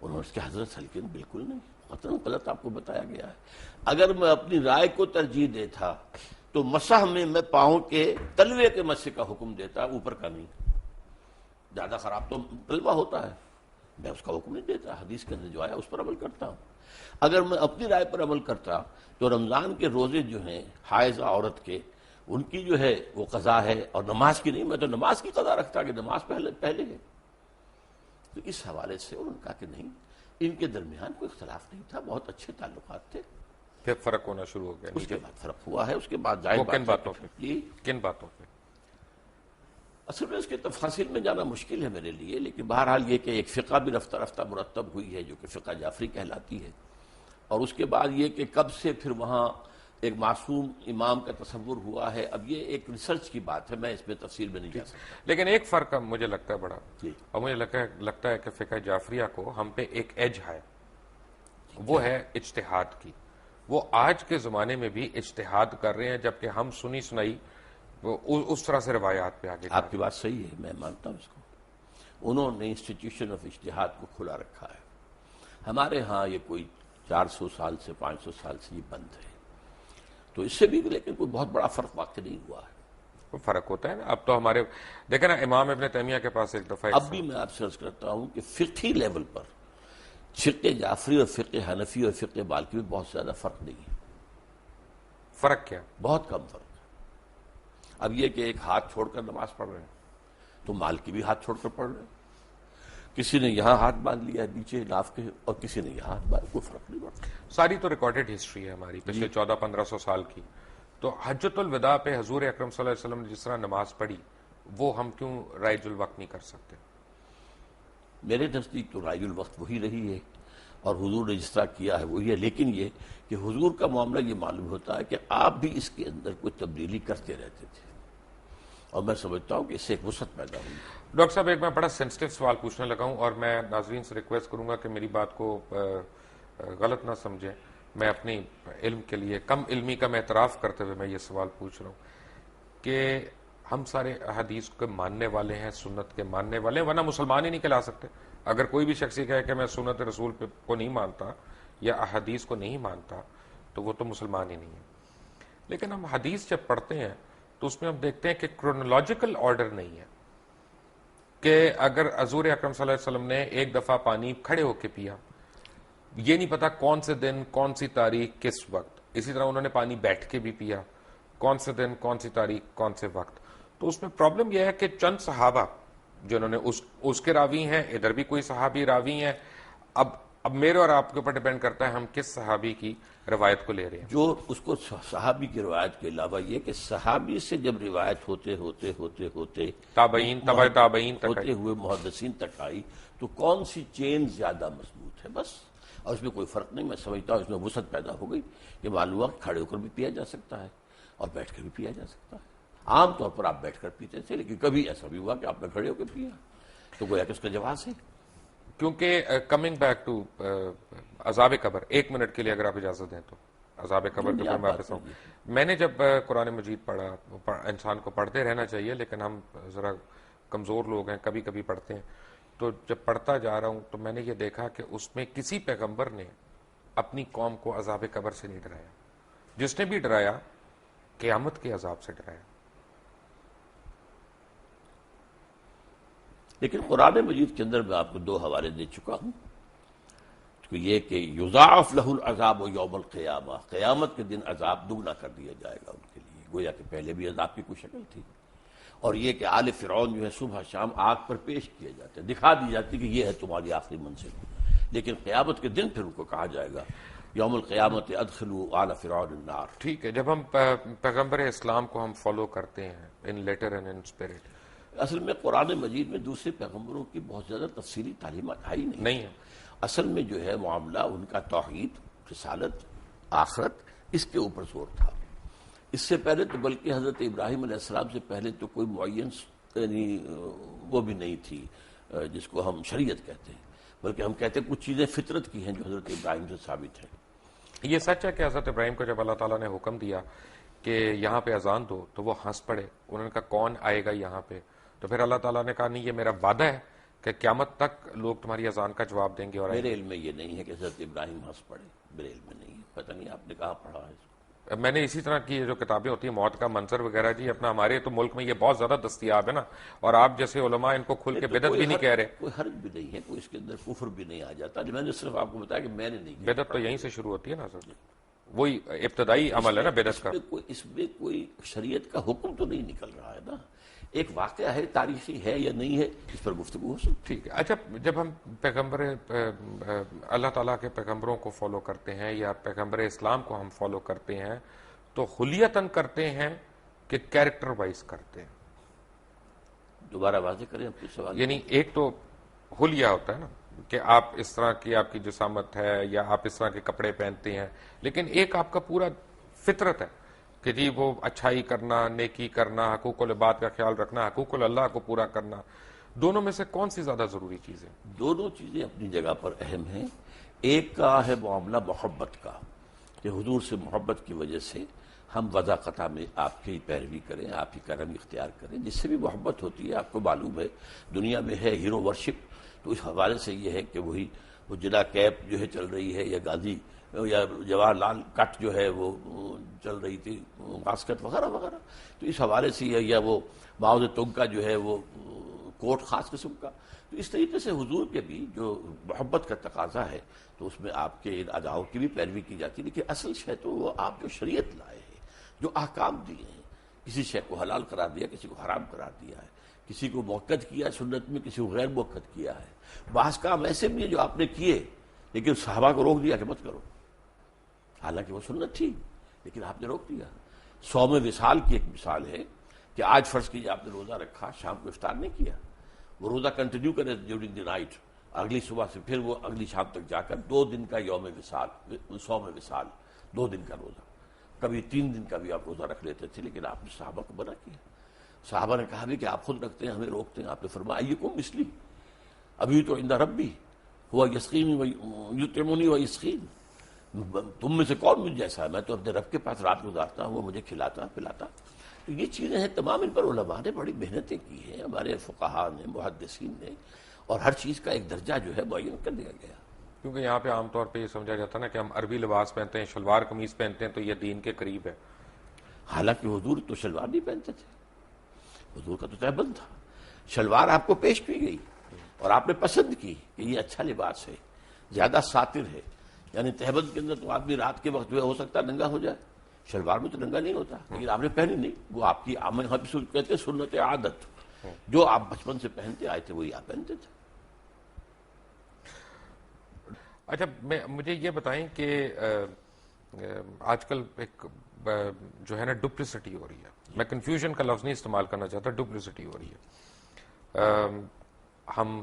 انہوں نے اس کے حضرت سلکن بالکل نہیں، قطعاً غلط آپ کو بتایا گیا ہے. اگر میں اپنی رائے کو ترجیح دیتا تو مسح میں پاؤں کے تلوے کے مسح کا حکم دیتا، اوپر کا نہیں. زیادہ خراب تو تلوہ ہوتا ہے، میں اس کا حکم نہیں دیتا، حدیث کے اندر جو آیا اس پر عمل کرتا ہوں. اگر میں اپنی رائے پر عمل کرتا تو رمضان کے روزے جو ہیں حائضہ عورت کے، ان کی جو ہے وہ قضا ہے، اور نماز کی نہیں. میں تو نماز کی قضا رکھتا کہ نماز پہلے ہے. تو اس حوالے سے انہوں نے کہا کہ نہیں، ان کے درمیان کوئی اختلاف نہیں تھا، بہت اچھے تعلقات تھے. پھر فرق ہونا شروع ہو گیا. اس کے بعد فرق ہوا ہے. اس کے بعد ظاہر وہ بات کن باتوں پہ؟ جی کن باتوں پہ؟ اصل میں اس کے تفاصیل میں جانا مشکل ہے میرے لیے، لیکن بہرحال یہ کہ ایک فقہ بھی رفتہ رفتہ مرتب ہوئی ہے جو کہ فقہ جعفری کہلاتی ہے. اور اس کے بعد یہ کہ کب سے پھر وہاں ایک معصوم امام کا تصور ہوا ہے، اب یہ ایک ریسرچ کی بات ہے، میں اس میں تفصیل میں نہیں جا سکتا. لیکن ایک فرق مجھے لگتا ہے بڑا، جی اور مجھے لگتا ہے کہ فقہ جعفریہ کو ہم پہ ایک ایج ہے، وہ ہے اجتہاد کی. وہ آج کے زمانے میں بھی اجتہاد کر رہے ہیں، جبکہ ہم سنی سنائی اس طرح سے روایات پہ آگے. آپ کی بات صحیح ہے، میں مانتا ہوں اس کو. انہوں نے انسٹیٹیوشن آف اجتہاد کو کھلا رکھا ہے. ہمارے ہاں یہ کوئی 400 سال سے 500 سال سے یہ بند ہے، تو اس سے بھی لیکن کوئی بہت بڑا فرق واقع نہیں ہوا ہے. کوئی فرق ہوتا ہے نا. اب تو ہمارے دیکھیں نا، امام ابن تیمیہ کے پاس ایک دفعہ اب بھی میں آپ سے عرض کرتا ہوں کہ فقہی لیول پر فقہ جعفری اور فقہ حنفی اور فقہ مالکی میں بہت زیادہ فرق نہیں ہے. فرق کیا؟ بہت کم فرق ہے. اب یہ کہ ایک ہاتھ چھوڑ کر نماز پڑھ رہے ہیں تو مالکی بھی ہاتھ چھوڑ کر پڑھ رہے ہیں. کسی نے یہاں ہاتھ باندھ لیا ہے نیچے ناف کے، اور کسی نے یہاں ہاتھ باندھ، کوئی فرق نہیں پڑتا. ساری تو ریکارڈڈ ہسٹری ہے ہماری پچھلے 1400-1500 سال کی. تو حجۃ الوداع پہ حضور اکرم صلی اللہ علیہ وسلم نے جس طرح نماز پڑھی، وہ ہم کیوں رائج الوقت نہیں کر سکتے؟ میرے نزدیک تو رائج الوقت وہی رہی ہے، اور حضور نے جس طرح کیا ہے وہی ہے. لیکن یہ کہ حضور کا معاملہ یہ معلوم ہوتا ہے کہ آپ بھی اس کے اندر کوئی تبدیلی کرتے رہتے تھے، اور میں سمجھتا ہوں کہ اس سے ایک وسعت پیدا ہوئی. ڈاکٹر صاحب، ایک میں بڑا سینسٹیو سوال پوچھنے لگا ہوں، اور میں ناظرین سے ریکویسٹ کروں گا کہ میری بات کو غلط نہ سمجھیں. میں اپنی علم کے لیے، کم علمی کا میں اعتراف کرتے ہوئے میں یہ سوال پوچھ رہا ہوں کہ ہم سارے احادیث کے ماننے والے ہیں، سنت کے ماننے والے ہیں، ورنہ مسلمان ہی نہیں کہلا سکتے. اگر کوئی بھی شخص کہے کہ میں سنت رسول کو نہیں مانتا یا احادیث کو نہیں مانتا تو وہ تو مسلمان ہی نہیں ہے. لیکن ہم حدیث جب پڑھتے ہیں تو اس میں ہم دیکھتے ہیں کہ کرونالوجیکل آرڈر نہیں ہے، کہ اگر حضور اکرم صلی اللہ علیہ وسلم نے ایک دفعہ پانی کھڑے ہو کے پیا، یہ نہیں پتا کون سے دن، کون سی تاریخ، کس وقت. اسی طرح انہوں نے پانی بیٹھ کے بھی پیا، کون سے دن، کون سی تاریخ، کون سے وقت. تو اس میں پرابلم یہ ہے کہ چند صحابہ جنہوں نے اس کے راوی ہیں، ادھر بھی کوئی صحابی راوی ہیں. اب میرے اور آپ کے اوپر ڈیپینڈ کرتا ہے ہم کس صحابی کی روایت کو لے رہے ہیں. جو اس کو صحابی کی روایت کے علاوہ یہ کہ صحابی سے جب روایت ہوتے تابعین، تبع تابعین تک ہوتے ہوئے محدثین تک آئی، تو کون سی چین زیادہ مضبوط ہے بس. اور اس میں کوئی فرق نہیں. میں سمجھتا ہوں اس میں وسعت پیدا ہو گئی کہ معلوم ہوا کہ کھڑے ہو کر بھی پیا جا سکتا ہے اور بیٹھ کر بھی پیا جا سکتا ہے. عام طور پر آپ بیٹھ کر پیتے تھے، لیکن کبھی ایسا بھی ہوا کہ آپ نے کھڑے ہو کے پیا، تو گویا کہ اس کا جواز ہے. کیونکہ کمنگ بیک ٹو عذاب قبر، 1 منٹ کے لیے اگر آپ اجازت دیں تو عذاب قبر کے اوپر میں واپس آؤں. میں نے جب قرآن مجید پڑھا، انسان کو پڑھتے رہنا چاہیے لیکن ہم ذرا کمزور لوگ ہیں، کبھی کبھی پڑھتے ہیں، تو جب پڑھتا جا رہا ہوں تو میں نے یہ دیکھا کہ اس میں کسی پیغمبر نے اپنی قوم کو عذاب قبر سے نہیں ڈرایا. جس نے بھی ڈرایا قیامت کے عذاب سے ڈرایا. لیکن قرآن مجید کے اندر میں آپ کو 2 حوالے دے چکا ہوں. تو یہ کہ یضاعف لہ العذاب یوم القیامہ، قیامت کے دن عذاب دگنا کر دیا جائے گا ان کے لیے، گویا کہ پہلے بھی عذاب کی کوئی شکل تھی. اور یہ کہ آل فرعون جو ہے صبح شام آگ پر پیش کیے جاتے ہیں، دکھا دی جاتی کہ یہ ہے تمہاری آخری منزل. لیکن قیامت کے دن پھر ان کو کہا جائے گا یوم القیامت ادخلوا آل فرعون النار. ٹھیک ہے، جب ہم پیغمبر اسلام کو ہم فالو کرتے ہیں ان لیٹر اینڈ ان اسپرٹ، اصل میں قرآن مجید میں دوسرے پیغمبروں کی بہت زیادہ تفصیلی تعلیمات آئی نہیں ہے. اصل میں جو ہے معاملہ ان کا توحید، رسالت، آخرت، اس کے اوپر زور تھا. اس سے پہلے تو بلکہ حضرت ابراہیم علیہ السلام سے پہلے تو کوئی معین یعنی وہ بھی نہیں تھی جس کو ہم شریعت کہتے ہیں، بلکہ ہم کہتے ہیں کچھ چیزیں فطرت کی ہیں جو حضرت ابراہیم سے ثابت ہیں. یہ سچ ہے کہ حضرت ابراہیم کو جب اللہ تعالیٰ نے حکم دیا کہ یہاں پہ اذان دو تو وہ ہنس پڑے. انہوں نے کہا کون آئے گا یہاں پہ؟ تو پھر اللہ تعالیٰ نے کہا نہیں، یہ میرا وعدہ ہے کہ قیامت تک لوگ تمہاری اذان کا جواب دیں گے. اور میرے علم میں یہ نہیں ہے کہ حضرت ابراہیم ہنس پڑے، میرے علم میں نہیں ہے، پتہ نہیں آپ نے کہاں پڑھا ہے. میں نے اسی طرح کی جو کتابیں ہوتی ہیں موت کا منظر وغیرہ، جی اپنا ہمارے تو ملک میں یہ بہت زیادہ دستیاب ہے نا، اور آپ جیسے علماء ان کو کھل کے بدعت بھی نہیں کہہ رہے. کوئی حرج بھی نہیں ہے، کوئی اس کے اندر کفر بھی نہیں آ جاتا. میں نے صرف آپ کو بتایا کہ میں نے نہیں کیا. بدعت تو یہیں سے شروع ہوتی ہے نا سر، وہی ابتدائی عمل ہے نا بدعت کا. اس میں کوئی شریعت کا حکم تو نہیں نکل رہا ہے نا، ایک واقعہ ہے، تاریخی ہے یا نہیں ہے، اس پر گفتگو ہو سکتی. ٹھیک ہے. اچھا، جب ہم پیغمبر اللہ تعالیٰ کے پیغمبروں کو فالو کرتے ہیں یا پیغمبر اسلام کو ہم فالو کرتے ہیں تو خلیتاً کرتے ہیں کہ کیریکٹر وائز کرتے ہیں؟ دوبارہ واضح کریں اپنے سوال. یعنی ایک تو حلیہ ہوتا ہے نا کہ آپ اس طرح کی آپ کی جسامت ہے یا آپ اس طرح کے کپڑے پہنتے ہیں، لیکن ایک آپ کا پورا فطرت ہے کہ جی وہ اچھائی کرنا، نیکی کرنا، حقوق العباد کا خیال رکھنا، حقوق اللہ کو پورا کرنا. دونوں میں سے کون سی زیادہ ضروری چیز ہے؟ دونوں چیزیں اپنی جگہ پر اہم ہیں. ایک کا ہے معاملہ محبت کا، کہ حضور سے محبت کی وجہ سے ہم وضع قطع میں آپ کی پیروی کریں، آپ ہی کا رنگ اختیار کریں. جس سے بھی محبت ہوتی ہے آپ کو معلوم ہے دنیا میں ہے ہیرو ورشپ، تو اس حوالے سے یہ ہے کہ وہی وہ جلا کیپ جو ہے چل رہی ہے، یا گاندھی یا جواہر لال کٹ جو ہے وہ چل رہی تھی، واسکٹ وغیرہ وغیرہ. تو اس حوالے سے یا وہ ماؤ زے تونگ کا جو ہے وہ کوٹ خاص قسم کا. تو اس طریقے سے حضور کے بھی جو محبت کا تقاضا ہے تو اس میں آپ کے ان اداؤں کی بھی پیروی کی جاتی ہے. لیکن اصل شے تو وہ آپ جو شریعت لائے ہیں، جو احکام دیے ہیں، کسی شے کو حلال قرار دیا، کسی کو حرام قرار دیا ہے، کسی کو موقت کیا سنت میں، کسی کو غیر موقت کیا ہے. بعض کام ایسے بھی ہیں جو آپ نے کیے لیکن صحابہ کو روک دیا کہ مت کرو، حالانکہ وہ سنت تھی لیکن آپ نے روک دیا. صوم وصال کی ایک مثال ہے کہ آج فرض کیجیے آپ نے روزہ رکھا، شام کو افطار نہیں کیا، وہ روزہ کنٹینیو کرے ڈیورنگ دی نائٹ، اگلی صبح سے پھر وہ اگلی شام تک جا کر 2 دن کا یوم وصال، صوم وصال، 2 دن کا روزہ، کبھی 3 دن کا بھی آپ روزہ رکھ لیتے تھے. لیکن آپ نے صحابہ کو منع کیا. صحابہ نے کہا بھی کہ آپ خود رکھتے ہیں، ہمیں روکتے ہیں. آپ نے فرمایا ایکم مثلی ابھی تو عند ربی ہوا یسقین یطعمنی و یسقین، تم میں سے کون مجھ جیسا ہے، میں تو اپنے رب کے پاس رات گزارتا ہوں، وہ مجھے کھلاتا پلاتا. تو یہ چیزیں ہیں تمام، ان پر علماء نے بڑی محنتیں کی ہیں، ہمارے فقہاء نے، محدثین نے، اور ہر چیز کا ایک درجہ جو ہے معین کر دیا گیا. کیونکہ یہاں پہ عام طور پہ یہ سمجھا جاتا ہے نا کہ ہم عربی لباس پہنتے ہیں، شلوار قمیض پہنتے ہیں تو یہ دین کے قریب ہے. حالانکہ حضور تو شلوار نہیں پہنتے تھے، حضور کا تو تہبند تھا. شلوار آپ کو پیش کی گئی اور آپ نے پسند کی کہ یہ اچھا لباس ہے، زیادہ ساتر ہے. یعنی تہبند کے اندر تو آدمی رات کے وقت جو ہے ہو سکتا ہے ننگا ہو جائے، شلوار میں تو ننگا نہیں ہوتا. لیکن آپ نے پہنی نہیں، وہ آپ کی کہتے ہیں سنت عادت، جو آپ بچپن سے پہنتے آئے تھے وہی آپ پہنتے تھے. اچھا، مجھے یہ بتائیں کہ آج کل ایک جو ہے نا ڈپلیسٹی ہو رہی ہے، میں کنفیوژن کا لفظ نہیں استعمال کرنا چاہتا، ڈپلیسٹی ہو رہی ہے. ہم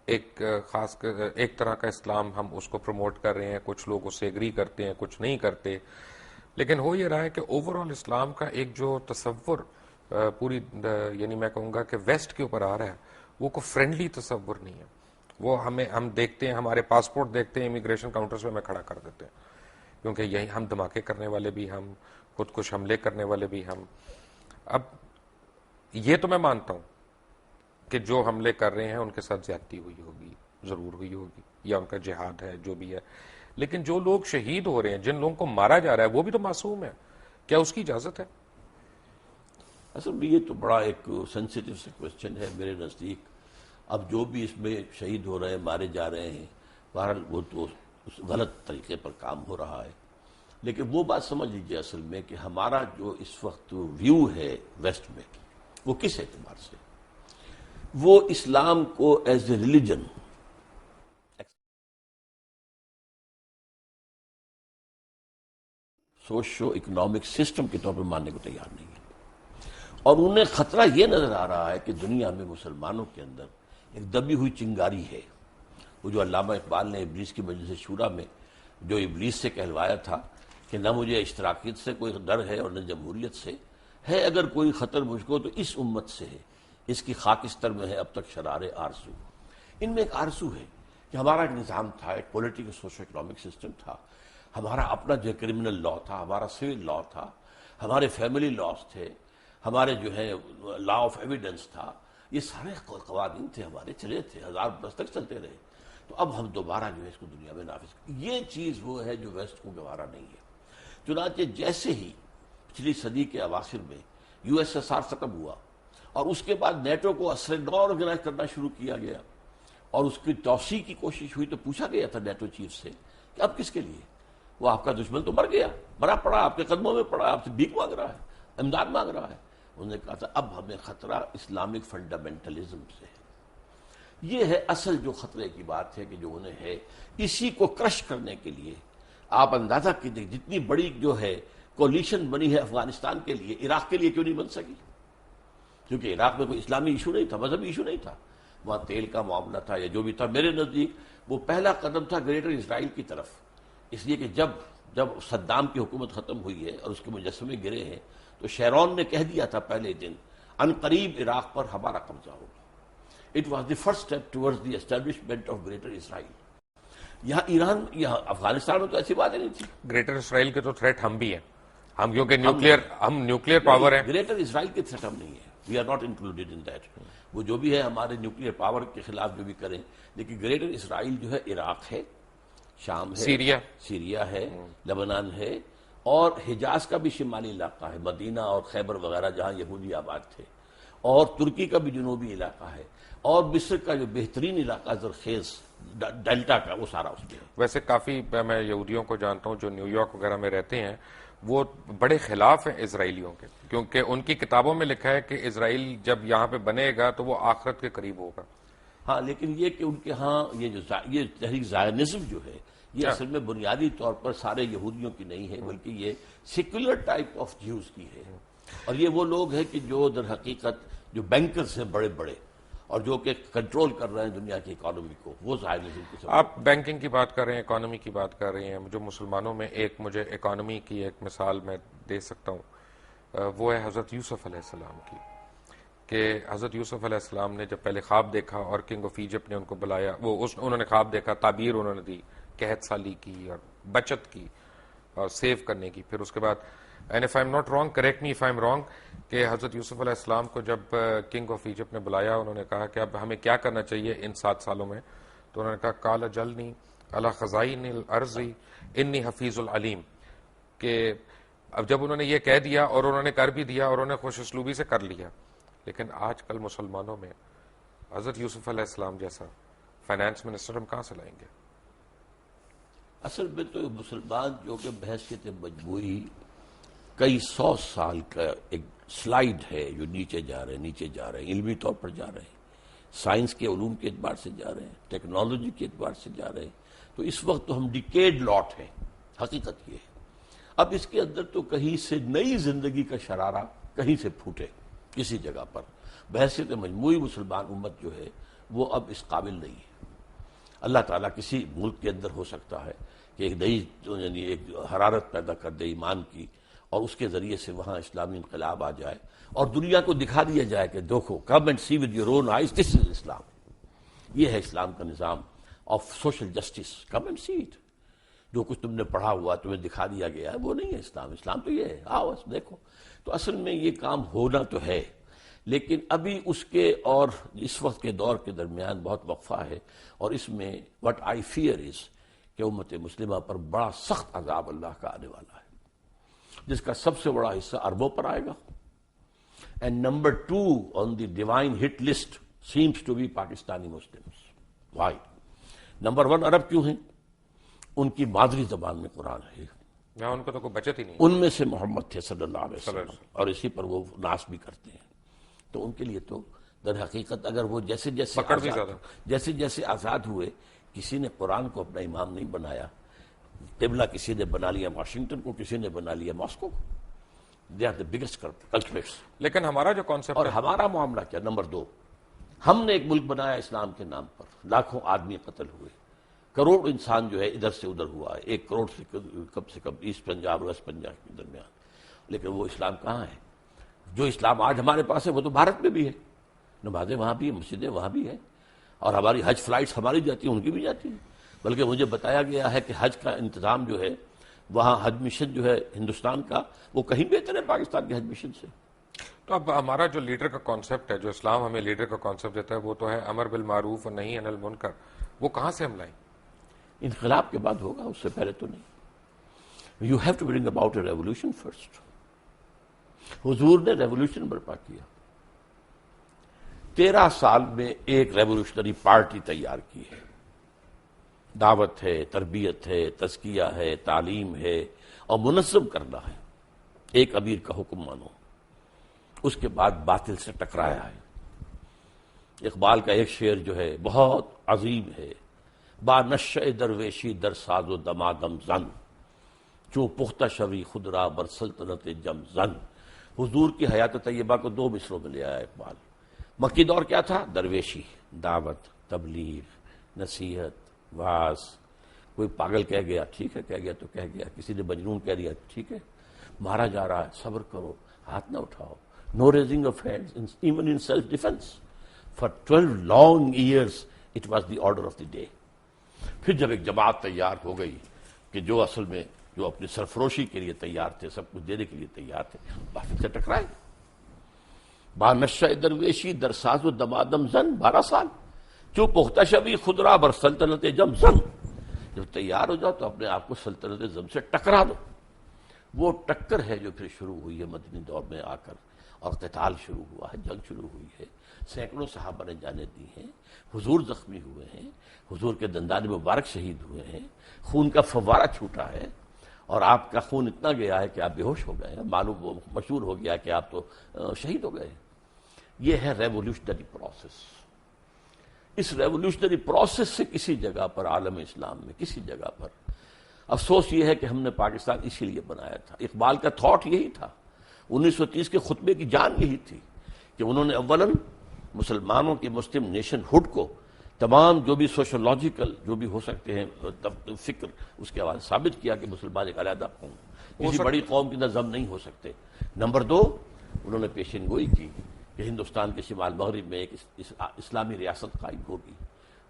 ایک خاص ایک طرح کا اسلام ہم اس کو پروموٹ کر رہے ہیں، کچھ لوگ اس سے ایگری کرتے ہیں، کچھ نہیں کرتے. لیکن ہو یہ رہا ہے کہ اوور آل اسلام کا ایک جو تصور پوری یعنی میں کہوں گا کہ ویسٹ کے اوپر آ رہا ہے وہ کوئی فرینڈلی تصور نہیں ہے. وہ ہم دیکھتے ہیں، ہمارے پاسپورٹ دیکھتے ہیں امیگریشن کاؤنٹرز پہ ہمیں کھڑا کر دیتے ہیں کیونکہ یہی ہم دھماکے کرنے والے بھی ہم، خود کش حملے کرنے والے بھی ہم. اب یہ تو میں مانتا ہوں کہ جو حملے کر رہے ہیں ان کے ساتھ زیادتی ہوئی ہوگی، ضرور ہوئی ہوگی، یا ان کا جہاد ہے جو بھی ہے، لیکن جو لوگ شہید ہو رہے ہیں، جن لوگوں کو مارا جا رہا ہے، وہ بھی تو معصوم ہے. کیا اس کی اجازت ہے؟ اصل میں یہ تو بڑا ایک سینسیٹیو سے کوشچن ہے میرے نزدیک. اب جو بھی اس میں شہید ہو رہے ہیں، مارے جا رہے ہیں، بہرحال وہ تو غلط طریقے پر کام ہو رہا ہے. لیکن وہ بات سمجھ لیجیے اصل میں کہ ہمارا جو اس وقت ویو ہے ویسٹ میں، وہ کس اعتبار سے، وہ اسلام کو as a religion socio economic system کے طور پر ماننے کو تیار نہیں ہے. اور انہیں خطرہ یہ نظر آ رہا ہے کہ دنیا میں مسلمانوں کے اندر ایک دبی ہوئی چنگاری ہے. وہ جو علامہ اقبال نے ابلیس کی مجلس شورا میں جو ابلیس سے کہلوایا تھا کہ نہ مجھے اشتراکیت سے کوئی ڈر ہے اور نہ جمہوریت سے ہے، اگر کوئی خطر مجھ کو تو اس امت سے ہے، اس کی خاکستر میں ہے اب تک شرار آرزو. ان میں ایک آرزو ہے کہ ہمارا ایک نظام تھا، ایک پولیٹیکل سوشو اکنامک سسٹم تھا، ہمارا اپنا جو کرمنل لا تھا، ہمارا سول لا تھا، ہمارے فیملی لاز تھے، ہمارے جو ہے لا آف ایویڈنس تھا، یہ سارے قوانین تھے ہمارے، چلے تھے، 1000 برس تک چلتے رہے. تو اب ہم دوبارہ جو ہے اس کو دنیا میں نافذ یہ چیز وہ ہے جو ویسٹ کو گوارا نہیں ہے. چنانچہ جیسے ہی پچھلی صدی کے اواخر میں یو ایس ایس آر ختم ہوا اور اس کے بعد نیٹو کو اثر نو آرگنائز کرنا شروع کیا گیا اور اس کی توسیع کی کوشش ہوئی، تو پوچھا گیا تھا نیٹو چیف سے کہ اب کس کے لیے؟ وہ آپ کا دشمن تو مر گیا، مرا پڑا، آپ کے قدموں میں پڑا، آپ سے بھیک مانگ رہا ہے، امداد مانگ رہا ہے. انہوں نے کہا تھا اب ہمیں خطرہ اسلامک فنڈامنٹلزم سے ہے. یہ ہے اصل جو خطرے کی بات ہے کہ جو انہیں ہے. اسی کو کرش کرنے کے لیے آپ اندازہ کیجیے جتنی بڑی جو ہے کولیشن بنی ہے افغانستان کے لیے، عراق کے لیے کیوں نہیں بن سکی؟ کیونکہ عراق میں کوئی اسلامی ایشو نہیں تھا، مذہبی ایشو نہیں تھا، وہاں تیل کا معاملہ تھا یا جو بھی تھا. میرے نزدیک وہ پہلا قدم تھا گریٹر اسرائیل کی طرف، اس لیے کہ جب صدام کی حکومت ختم ہوئی ہے اور اس کے مجسمے گرے ہیں تو شیرون نے کہہ دیا تھا پہلے دن ان قریب عراق پر ہمارا قبضہ ہوگا. It was the first step towards the establishment of Greater Israel. یہاں ایران، یہاں افغانستان میں تو ایسی باتیں نہیں تھی. گریٹر اسرائیل کے تو تھریٹ ہم بھی ہیں، ہم کیونکہ نیوکلیئر پاور ہیں. گریٹر اسرائیل کے تھریٹ ہم نہیں ہے، we are not included in that. وہ جو بھی ہے ہمارے نیوکلیئر پاور کے خلاف جو بھی کریں، لیکن گریٹر اسرائیل جو ہے عراق ہے، شام ہے، سیریا ہے، لبنان ہے، اور حجاز کا بھی شمالی علاقہ ہے، مدینہ اور خیبر وغیرہ جہاں یہودی آباد تھے، اور ترکی کا بھی جنوبی علاقہ ہے، اور مصر کا جو بہترین علاقہ زرخیز ڈیلٹا کا، وہ سارا اس میں ہے. ویسے کافی میں یہودیوں کو جانتا ہوں جو نیو یارک وغیرہ میں رہتے ہیں، وہ بڑے خلاف ہیں اسرائیلیوں کے، کیونکہ ان کی کتابوں میں لکھا ہے کہ اسرائیل جب یہاں پہ بنے گا تو وہ آخرت کے قریب ہوگا. ہاں، لیکن یہ کہ ان کے ہاں یہ تحریک زائنزم جو ہے یہ اصل میں بنیادی طور پر سارے یہودیوں کی نہیں ہے، بلکہ یہ سیکولر ٹائپ آف جیوز کی ہے. اور یہ وہ لوگ ہیں کہ جو در حقیقت جو بینکرز ہیں بڑے بڑے اور جو کہ کنٹرول کر رہے ہیں دنیا کی اکانومی کو، وہ زائنزم کی سب. آپ بینکنگ کی بات کر رہے ہیں، اکانومی کی بات کر رہے ہیں. جو مسلمانوں میں مجھے اکانومی کی ایک مثال میں دے سکتا ہوں، وہ ہے حضرت یوسف علیہ السلام کی. کہ حضرت یوسف علیہ السلام نے جب پہلے خواب دیکھا اور کنگ آف ایجپٹ نے ان کو بلایا، انہوں نے خواب دیکھا، تعبیر انہوں نے دی، قحط سالی کی اور بچت کی اور سیو کرنے کی. پھر اس کے بعد and if I am not wrong, correct me if I am wrong, کہ حضرت یوسف علیہ السلام کو جب کنگ آف ایجپٹ نے بلایا، انہوں نے کہا کہ اب ہمیں کیا کرنا چاہیے ان 7 سالوں میں؟ تو انہوں نے کہا قال جلنی علی خزائن الارض انی حفیظ العلیم. کہ اب جب انہوں نے یہ کہہ دیا اور انہوں نے کر بھی دیا اور انہوں نے خوش اسلوبی سے کر لیا، لیکن آج کل مسلمانوں میں حضرت یوسف علیہ السلام جیسا فائنانس منسٹر ہم کہاں سے لائیں گے؟ اصل میں تو مسلمان جو کہ بحثیت مجموعی کئی 100 سال کا ایک سلائیڈ ہے جو نیچے جا رہے ہیں، علمی طور پر جا رہے ہیں، سائنس کے علوم کے اعتبار سے جا رہے ہیں، ٹیکنالوجی کے اعتبار سے جا رہے ہیں. تو اس وقت تو ہم ڈیکیڈ لاٹ ہیں. حقیقت یہ ہے اب اس کے اندر تو کہیں سے نئی زندگی کا شرارہ کہیں سے پھوٹے کسی جگہ پر. بحثیت مجموعی مسلمان امت جو ہے وہ اب اس قابل نہیں ہے. اللہ تعالیٰ کسی ملک کے اندر ہو سکتا ہے کہ ایک نئی یعنی ایک حرارت پیدا کر دے ایمان کی، اور اس کے ذریعے سے وہاں اسلامی انقلاب آ جائے اور دنیا کو دکھا دیا جائے کہ دیکھو، come and see with your own eyes, this is Islam. یہ ہے اسلام کا نظام of social justice, come and see it. جو کچھ تم نے پڑھا ہوا تمہیں دکھا دیا گیا ہے وہ نہیں ہے اسلام. اسلام تو یہ ہے, آؤ بس دیکھو. تو اصل میں یہ کام ہونا تو ہے, لیکن ابھی اس کے اور اس وقت کے دور کے درمیان بہت وقفہ ہے, اور اس میں وٹ آئی فیئر از کہ امت مسلمہ پر بڑا سخت عذاب اللہ کا آنے والا ہے, جس کا سب سے بڑا حصہ عربوں پر آئے گا. And number 2 on the divine hit list seems to be Pakistani Muslims. Why? Number 1 عرب کیوں ہیں؟ ان کی مادری زبان میں قرآن ہے, یہاں ان کو تو کوئی بچت ہی نہیں. ان میں سے محمد تھے صلی اللہ علیہ وسلم, اور اسی پر وہ ناس بھی کرتے ہیں. تو ان کے لیے تو در حقیقت اگر وہ جیسے جیسے آزاد ہوئے, کسی نے قرآن کو اپنا امام نہیں بنایا. قبلہ کسی نے بنا لیا واشنگٹن کو, کسی نے بنا لیا ماسکو کو. They are the biggest culprits. لیکن ہمارا جو کانسیپٹ اور ہمارا معاملہ کیا؟ نمبر 2, ہم نے ایک ملک بنایا اسلام کے نام پر, لاکھوں آدمی قتل ہوئے, کروڑ انسان جو ہے ادھر سے ادھر ہوا ہے, 1 کروڑ سے کم ایسٹ پنجاب ویسٹ پنجاب کے درمیان. لیکن وہ اسلام کہاں ہے؟ جو اسلام آج ہمارے پاس ہے وہ تو بھارت میں بھی ہے, نمازیں وہاں بھی ہیں, مسجدیں وہاں بھی ہیں, اور ہماری حج فلائٹس ہماری جاتی ہیں, ان کی بھی جاتی ہیں. بلکہ مجھے بتایا گیا ہے کہ حج کا انتظام جو ہے وہاں, حج مشن جو ہے ہندوستان کا, وہ کہیں بہتر ہے پاکستان کے حج مشن سے. تو اب ہمارا جو لیڈر کا کانسیپٹ ہے, جو اسلام ہمیں لیڈر کا کانسیپٹ دیتا ہے, وہ تو ہے امر بالمعروف اور نہی عن المنکر. وہ کہاں سے ہم لائیں؟ انقلاب کے بعد ہوگا, اس سے پہلے تو نہیں. You have to bring about a revolution first. حضور نے ریولیوشن برپا کیا, 13 سال میں ایک ریولیوشنری پارٹی تیار کی ہے. دعوت ہے, تربیت ہے, تزکیہ ہے, تعلیم ہے, اور منظم کرنا ہے. ایک امیر کا حکم مانو. اس کے بعد باطل سے ٹکرایا ہے. اقبال کا ایک شعر جو ہے بہت عظیم ہے, با نشہ درویشی در ساز و دمادم زن, چوں پختہ شوی خود را بر سلطنت جم زن. حضور کی حیات طیبہ کو 2 مصروں میں لے آیا اقبال. مکی دور کیا تھا؟ درویشی, دعوت, تبلیغ, نصیحت, واز. کوئی پاگل کہہ گیا, ٹھیک ہے کہہ گیا تو کہہ گیا. کسی نے مجنون کہہ دیا, ٹھیک ہے. مارا جا رہا ہے, صبر کرو, ہاتھ نہ اٹھاؤ. No raising of hands even in self defence. For 12 long years it was the order of the day. پھر جب ایک جماعت تیار ہو گئی کہ جو اصل میں جو اپنی سرفروشی کے لیے تیار تھے, سب کچھ دینے کے لیے تیار تھے, باطل سے ٹکرائے. با نشہ درویشی در ساز و دمادم زن, 12 سال. جو پختہ شبی خود را بر سلطنت جم زن. جب تیار ہو جاؤ تو اپنے آپ کو سلطنت زم سے ٹکرا دو. وہ ٹکر ہے جو پھر شروع ہوئی ہے مدنی دور میں آ کر, اور قتال شروع ہوا ہے, جنگ شروع ہوئی ہے. سینکڑوں صحابہ نے جانیں دی ہیں, حضور زخمی ہوئے ہیں, حضور کے دندان مبارک شہید ہوئے ہیں, خون کا فوارہ چھوٹا ہے, اور آپ کا خون اتنا گیا ہے کہ آپ بے ہوش ہو گئے ہیں. معلوم مشہور ہو گیا کہ آپ تو شہید ہو گئے. یہ ہے ریولیوشنری پروسیس. اس ریولیوشنری پروسیس سے کسی جگہ پر عالم اسلام میں کسی جگہ پر افسوس یہ ہے کہ ہم نے پاکستان اسی لیے بنایا تھا. اقبال کا تھاٹ یہی تھا, 1930 کے خطبے کی جان یہی تھی کہ انہوں نے اولاً مسلمانوں کی مسلم نیشن ہوڈ کو, تمام جو بھی سوشولوجیکل جو بھی ہو سکتے ہیں فکر, اس کے حوالے ثابت کیا کہ مسلمان ایک علیحدہ قوم, کسی بڑی قوم کی نظم نہیں ہو سکتے. نمبر 2, انہوں نے پیشین گوئی کی کہ ہندوستان کے شمال مغرب میں ایک اسلامی ریاست قائم ہوگی.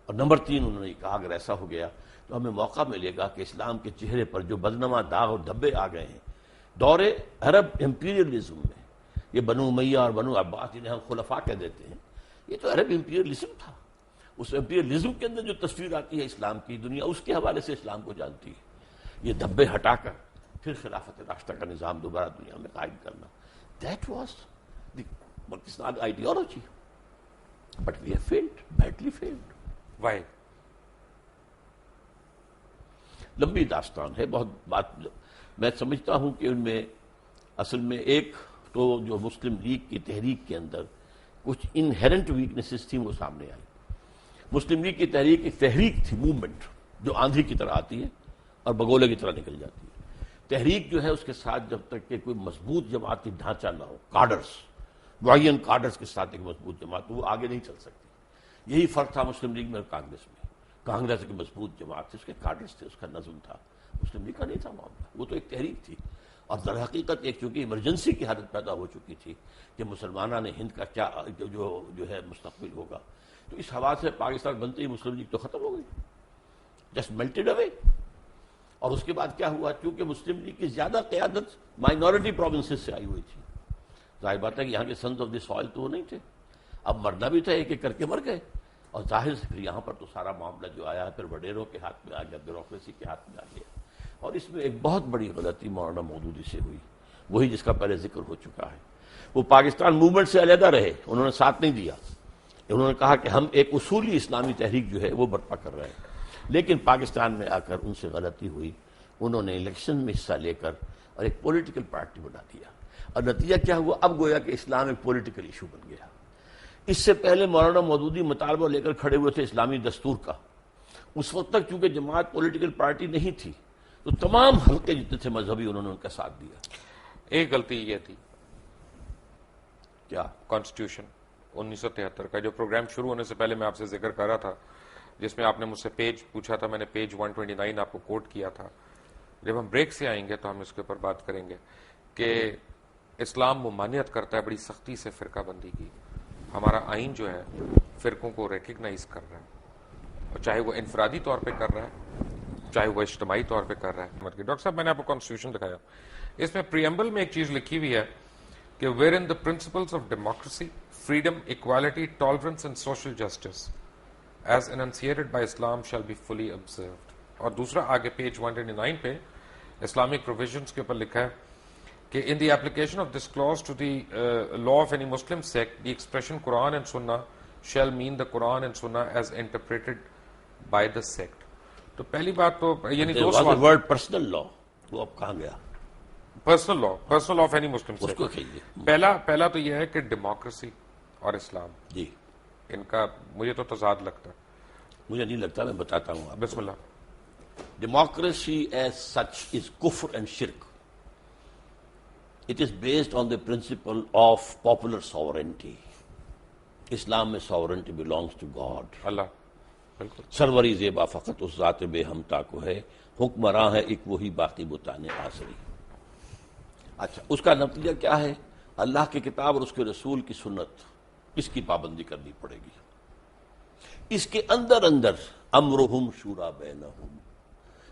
اور نمبر 3, انہوں نے کہا اگر ایسا ہو گیا تو ہمیں موقع ملے گا کہ اسلام کے چہرے پر جو بدنما داغ اور دھبے آ گئے ہیں دور عرب امپیریلزم میں, یہ بنو امیہ اور بنو عباس جنہیں ہم خلفاء کہہ دیتے ہیں, یہ تو عرب امپیریلزم تھا. اس امپیریلزم کے اندر جو تصویر آتی ہے اسلام کی, دنیا اس کے حوالے سے اسلام کو جانتی ہے. یہ دھبے ہٹا کر پھر خلافت راشدہ کا نظام دوبارہ دنیا میں قائم کرنا, that was the Pakistan ideology. But we have failed, badly failed. Why? لمبی داستان ہے, بہت بات. میں سمجھتا ہوں کہ ان میں اصل میں ایک تو جو مسلم لیگ کی تحریک کے اندر کچھ انہیرنٹ ویکنیسز تھیں وہ سامنے آئی. مسلم لیگ کی تحریک ایک تحریک تھی, موومنٹ جو آندھی کی طرح آتی ہے اور بگولے کی طرح نکل جاتی ہے. تحریک جو ہے اس کے ساتھ جب تک کہ کوئی مضبوط جماعتی ڈھانچہ نہ ہو, کارڈرز, معین کارڈرز کے ساتھ ایک مضبوط جماعت, وہ آگے نہیں چل سکتی. یہی فرق تھا مسلم لیگ میں اور کانگریس میں. کانگریس ایک مضبوط جماعت تھی, اس کے کارڈرز تھے, اس کا نظم تھا. مسلم لیگ کا نہیں تھا معاملہ, وہ تو ایک تحریک تھی. اور در حقیقت ایک چونکہ ایمرجنسی کی حالت پیدا ہو چکی تھی کہ مسلمانوں نے ہند کا کیا جو ہے مستقبل ہوگا, تو اس حوالے سے پاکستان بنتے ہی مسلم لیگ تو ختم ہو گئی, جسٹ میلٹڈ اوے. اور اس کے بعد کیا ہوا؟ چونکہ مسلم لیگ کی زیادہ قیادت مائنورٹی پروونسز سے آئی ہوئی تھی، ظاہر بات ہے کہ یہاں کے سنز آف دی سوائل تو وہ نہیں تھے، اب مرنا بھی تھا، ایک ایک کر کے مر گئے، اور ظاہر سے پھر یہاں پر تو سارا معاملہ جو آیا ہے پھر وڈیروں کے ہاتھ میں آ گیا، بیوروکریسی کے ہاتھ میں آ گیا، اور اس میں ایک بہت بڑی غلطی مولانا مودودی سے ہوئی، وہی جس کا پہلے ذکر ہو چکا ہے۔ وہ پاکستان موومنٹ سے علیحدہ رہے، انہوں نے ساتھ نہیں دیا، انہوں نے کہا کہ ہم ایک اصولی اسلامی تحریک جو ہے وہ برپا کر رہے ہیں، لیکن پاکستان میں آ کر ان سے غلطی ہوئی، انہوں نے الیکشن میں حصہ لے کر اور ایک پولیٹیکل پارٹی بنا دیا، اور نتیجہ کیا ہوا؟ اب گویا کہ اسلام ایک پولیٹیکل ایشو بن گیا۔ اس سے پہلے مولانا مودودی مطالبہ لے کر کھڑے ہوئے تھے اسلامی دستور کا، اس وقت تک چونکہ جماعت پولیٹیکل پارٹی نہیں تھی تو تمام حلقے جتنے تھے مذہبی انہوں نے ان کا ساتھ دیا۔ ایک غلطی یہ تھی کیا؟ کانسٹیٹیوشن 1973 کا جو پروگرام شروع ہونے سے پہلے میں آپ سے ذکر کر رہا تھا، جس میں آپ نے مجھ سے پیج پوچھا تھا، میں نے پیج 129 آپ کو کوٹ کیا تھا۔ جب ہم بریک سے آئیں گے تو ہم اس کے اوپر بات کریں گے کہ اسلام ممانعت کرتا ہے بڑی سختی سے فرقہ بندی کی، ہمارا آئین جو ہے فرقوں کو ریکگنائز کر رہا ہے، اور چاہے وہ انفرادی طور پہ کر رہا ہے چاہے وہ اجتماعی طور پہ کر رہا ہے۔ ڈاکٹر صاحب میں نے آپ کو کانسٹیٹیوشن دکھایا، اس میں پریمبل میں ایک چیز لکھی ہوئی ہے کہ wherein the principles of democracy, freedom, equality, tolerance and social justice as enunciated by Islam shall be fully observed۔ اور دوسرا آگے پیج 129 پہ اسلامک پروویژنس کے اوپر لکھا ہے کہ in the application of this clause to the law of any Muslim sect, the expression Quran and Sunnah shall mean the Quran and Sunnah as interpreted by the sect۔ تو پہلی بات تو یعنی دو سوال، ورڈ پرسنل لا وہ اب کہاں گیا؟ Personal law of any Muslim اس کو سیکٹ۔ کہیے۔ پہلا تو یہ ہے کہ ڈیموکریسی اور اسلام جی ان کا مجھے تو تضاد لگتا ہے۔ مجھے نہیں لگتا، میں بتاتا ہوں آپ۔ بسم اللہ۔ Democracy as such is kufr and shirk. It is based on the principle of popular sovereignty. اسلام میں sovereignty belongs to God. اللہ بالکل سروری زیبا فقط اس ذات بے ہمتا کو ہے، حکمراں ہے ایک وہی باقی بتانے آسری۔ اچھا، اس کا نتیجہ کیا ہے؟ اللہ کی کتاب اور اس کے رسول کی سنت، اس کی پابندی کرنی پڑے گی۔ اس کے اندر امرہم شورا بینہم،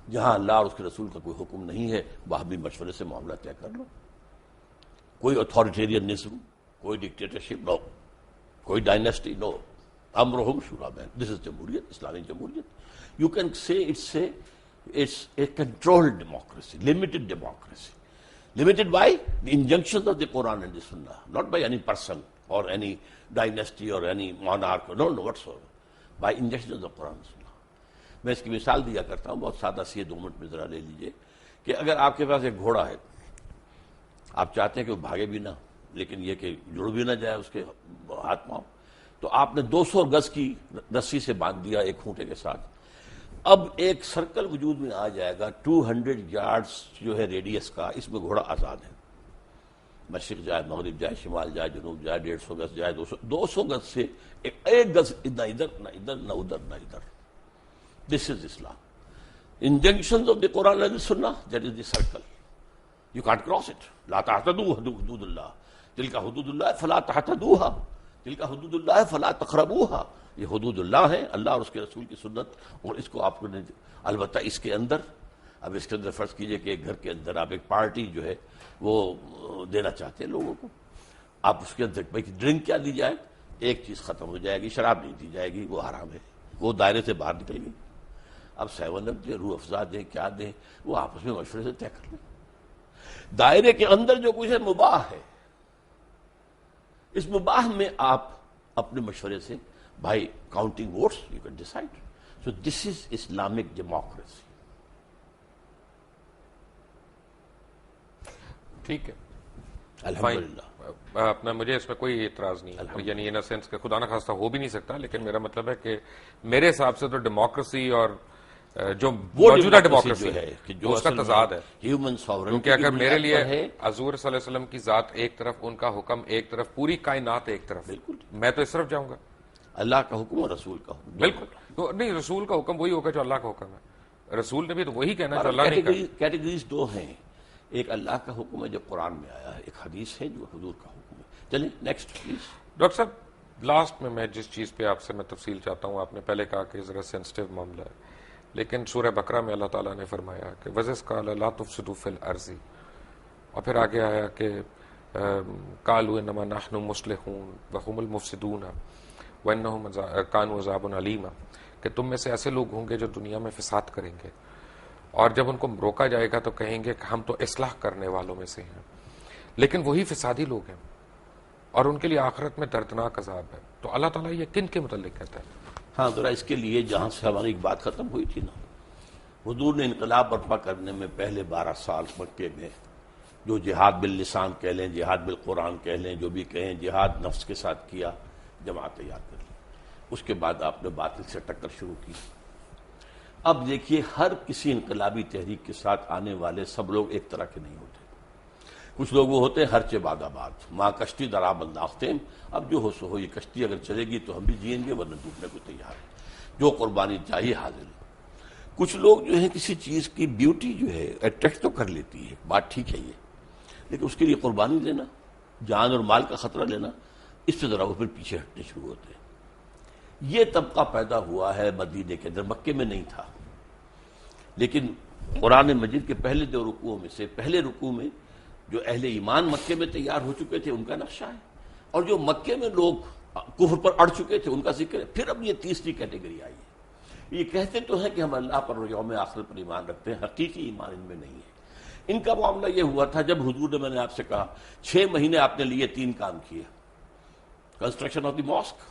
جہاں اللہ اور اس کے رسول کا کوئی حکم نہیں ہے وہاں بھی مشورے سے معاملہ طے کر لو۔ کوئی اتھارٹیرینزم، کوئی ڈکٹیٹرشپ نو، کوئی ڈائنیسٹی نو، امرہم شورا بین، دس از جمہوریت، اسلامی جمہوریت۔ You can say it's a controlled democracy, limited democracy. Limited by the injunctions of the Quran and the Sunnah, not by any person or any dynasty or any monarch, no whatsoever, by injunctions of the Quran and Sunnah. میں اس کی مثال دیا کرتا ہوں، بہت سادہ سی ہے، 2 minute میں ذرا لے لیجئے کہ اگر آپ کے پاس ایک گھوڑا ہے، آپ چاہتے ہیں کہ وہ بھاگے بھی نہ لیکن یہ کہ جڑ بھی نہ جائے اس کے ہاتھ پاؤں، تو آپ نے 200 گز کی رسی سے باندھ دیا ایک کھونٹے کے ساتھ۔ اب ایک سرکل وجود میں آ جائے گا 200 یارڈز جو ہے ریڈیس کا، اس میں گھوڑا آزاد ہے، مشرق جائے، مغرب جائے، شمال جائے، جنوب جائے، 150 گز جائے، 200 گز سے ایک گز نہ ادھر نہ ادھر نہ ادھر نہ ادھر۔ This is Islam. Injunctions of the Quran and Sunnah, that is the circle, you can't cross it. لا تعتدوا حدود اللہ، تلک حدود اللہ فلا تعتدوها، تلک حدود اللہ فلا تقربوها۔ یہ حدود اللہ ہیں، اللہ اور اس کے رسول کی سنت، اور اس کو آپ نے البتہ اس کے اندر، اب اس کے اندر فرض کیجئے کہ ایک گھر کے اندر آپ ایک پارٹی جو ہے وہ دینا چاہتے ہیں لوگوں کو، آپ اس کے اندر بھائی ڈرنک کیا دی جائے، ایک چیز ختم ہو جائے گی، شراب نہیں دی جائے گی، وہ حرام ہے، وہ دائرے سے باہر نکل گئی۔ اب 7 اپ دیں، روح افزا دیں، کیا دیں، وہ آپس میں مشورے سے طے کر لیں۔ دائرے کے اندر جو کچھ ہے مباح ہے، اس مباح میں آپ اپنے مشورے سے by counting votes you can decide. So this is Islamic democracy. ٹھیک ہے، الحمدللہ۔ اپنا مجھے اس میں کوئی اعتراض نہیں ہے، یعنی ان سینس کہ خدا نخواستہ ہو بھی نہیں سکتا، لیکن میرا مطلب ہے کہ میرے حساب سے تو ڈیموکریسی اور جو موجودہ ڈیموکریسی ہے جو اس کا تضاد ہے، ہیومن ساورنٹی، کیونکہ اگر میرے لیے حضور صلی اللہ علیہ وسلم کی ذات ایک طرف، ان کا حکم ایک طرف، پوری کائنات ایک طرف، بالکل میں تو اس طرف جاؤں گا۔ اللہ کا حکم اور رسول کا حکم، بالکل تو نہیں، رسول کا حکم وہی ہوگا جو اللہ کا حکم ہے، رسول نے بھی تو وہی کہنا ہے جو اللہ نے کہا۔ کیٹیگریز 2 ہیں، ایک اللہ کا حکم ہے جو قرآن میں آیا ہے، ایک حدیث ہے جو حضور کا حکم ہے۔ چلیں نیکسٹ پلیز۔ ڈاکٹر صاحب لاسٹ میں جس چیز پہ آپ سے میں تفصیل چاہتا ہوں، آپ نے پہلے کہا کہ ذرا سینسٹیو معاملہ ہے، لیکن سورہ بقرہ میں اللہ تعالیٰ نے فرمایا کہ وَإِذْ قَالَ لَا تُفْسِدُوا فِي الْأَرْضِ، اور پھر آگے آیا کہ قَالُوا إِنَّمَا نَحْنُ مُصْلِحُونَ وَهُمُ الْمُفْسِدُونَ وَإِنَّهُمْ كَانُوا عَذَابٌ أَلِيمًا، کہ تم میں سے ایسے لوگ ہوں گے جو دنیا میں فساد کریں گے، اور جب ان کو روکا جائے گا تو کہیں گے کہ ہم تو اصلاح کرنے والوں میں سے ہیں، لیکن وہی فسادی لوگ ہیں اور ان کے لیے آخرت میں دردناک عذاب ہے۔ تو اللہ تعالیٰ یہ کن کے متعلق کہتا ہے؟ ہاں ذرا اس کے لیے جہاں سے ہماری ایک بات ختم ہوئی تھی نا، حضور نے انقلاب برپا کرنے میں پہلے 12 سال مکے میں جو جہاد باللسان کہہ لیں، جہاد بالقرآن کہہ لیں، جو بھی کہیں، جہاد نفس کے ساتھ کیا، جماعت تیار کر لی، اس کے بعد آپ نے باطل سے ٹکر شروع کی۔ اب دیکھیے ہر کسی انقلابی تحریک کے ساتھ آنے والے سب لوگ ایک طرح کے نہیں ہوتے، کچھ لوگ وہ ہوتے ہیں ہر چہ باد آباد، ماں کشتی درا بنداختیم، اب جو ہو سو ہو، یہ کشتی اگر چلے گی تو ہم بھی جئیں گے ورنہ ڈوبنے کو تیار ہیں، جو قربانی چاہیے حاضر ہیں۔ کچھ لوگ جو ہیں کسی چیز کی بیوٹی جو ہے اٹریکٹ تو کر لیتی ہے، بات ٹھیک ہے یہ، لیکن اس کے لیے قربانی دینا، جان اور مال کا خطرہ لینا، اس پہ ذرا وہ پھر پیچھے ہٹنے شروع ہوتے ہیں۔ یہ طبقہ پیدا ہوا ہے مدینے کے اندر، مکے میں نہیں تھا، لیکن قرآن مجید کے پہلے 2 رکوعوں میں سے پہلے رکوع میں جو اہل ایمان مکے میں تیار ہو چکے تھے ان کا نقشہ ہے، اور جو مکے میں لوگ کفر پر اڑ چکے تھے ان کا ذکر ہے۔ پھر اب یہ تیسری کیٹیگری آئی ہے، یہ کہتے تو ہیں کہ ہم اللہ پر اور یوم آخر پر ایمان رکھتے ہیں، حقیقی ایمان ان میں نہیں ہے۔ ان کا معاملہ یہ ہوا تھا جب حضور نے، میں نے آپ سے کہا 6 مہینے آپ نے لیے 3 کام کیے، کنسٹرکشن آف دی ماسک،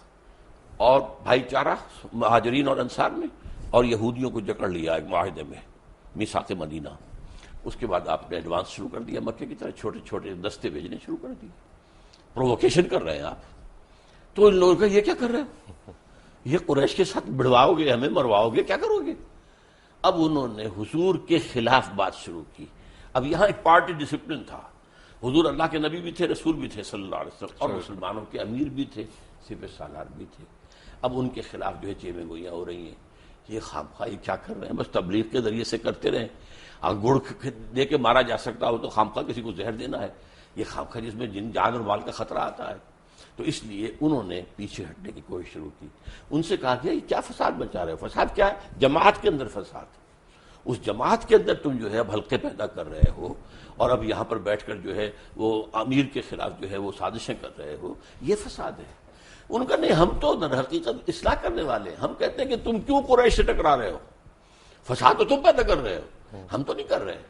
اور بھائی چارہ مہاجرین اور انصار میں، اور یہودیوں کو جکڑ لیا ایک معاہدے میں، میثاق مدینہ۔ اس کے بعد آپ نے ایڈوانس شروع کر دیا، مکے کی طرح چھوٹے چھوٹے دستے بھیجنے شروع کر دیے، پرووکیشن کر رہے ہیں آپ۔ تو ان لوگوں کا یہ کیا کر رہے ہیں، یہ قریش کے ساتھ بڑھواؤ گے، ہمیں مرواؤ گے، کیا کرو گے؟ اب انہوں نے حضور کے خلاف بات شروع کی۔ اب یہاں ایک پارٹی ڈسپلن تھا، حضور اللہ کے نبی بھی تھے، رسول بھی تھے صلی اللہ علیہ وسلم، اور مسلمانوں کے امیر بھی تھے، سپہ سالار بھی تھے۔ اب ان کے خلاف جو ہے چیمیں گوئیاں ہو رہی ہیں، یہ خامخواہ یہ کیا کر رہے ہیں، بس تبلیغ کے ذریعے سے کرتے رہیں، گڑ دے کے مارا جا سکتا ہو تو خامخواہ کسی کو زہر دینا ہے، یہ خامخواہ جس میں جان اور مال کا خطرہ آتا ہے۔ تو اس لیے انہوں نے پیچھے ہٹنے کی کوشش شروع کی۔ ان سے کہا گیا یہ کیا فساد مچا رہے ہو؟ فساد کیا ہے؟ جماعت کے اندر فساد، اس جماعت کے اندر تم جو ہے اب حلقے پیدا کر رہے ہو، اور اب یہاں پر بیٹھ کر جو ہے وہ امیر کے خلاف جو ہے وہ سازشیں کر رہے ہو، یہ فساد ہے۔ ان کا نہیں، ہم تو در حقیقت اصلاح کرنے والے ہیں، ہم کہتے ہیں کہ تم کیوں قریش سے ٹکرا رہے ہو، فساد تو تم پیدا کر رہے ہو، ہم تو نہیں کر رہے۔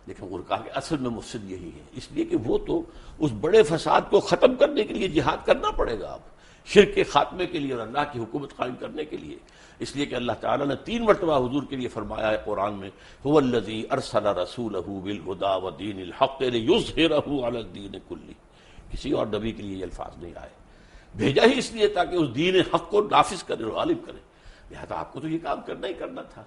لیکن انہوں نے کہا کہ اصل میں مفسد یہی ہے، اس لیے کہ وہ تو اس بڑے فساد کو ختم کرنے کے لیے جہاد کرنا پڑے گا اب، شرک کے خاتمے کے لیے اور اللہ کی حکومت قائم کرنے کے لیے۔ اس لیے کہ اللہ تعالیٰ نے 3 مرتبہ حضور کے لیے فرمایا ہے قرآن میں، هو الذی ارسل رسولہ بالہدی ودین الحق لیظہرہ علی الدین کلہ، کسی اور نبی کے لیے یہ الفاظ نہیں آئے، بھیجا ہی اس لیے تاکہ اس دین حق کو نافذ کرے اور غالب کرے، لہذا آپ کو تو یہ کام کرنا ہی کرنا تھا۔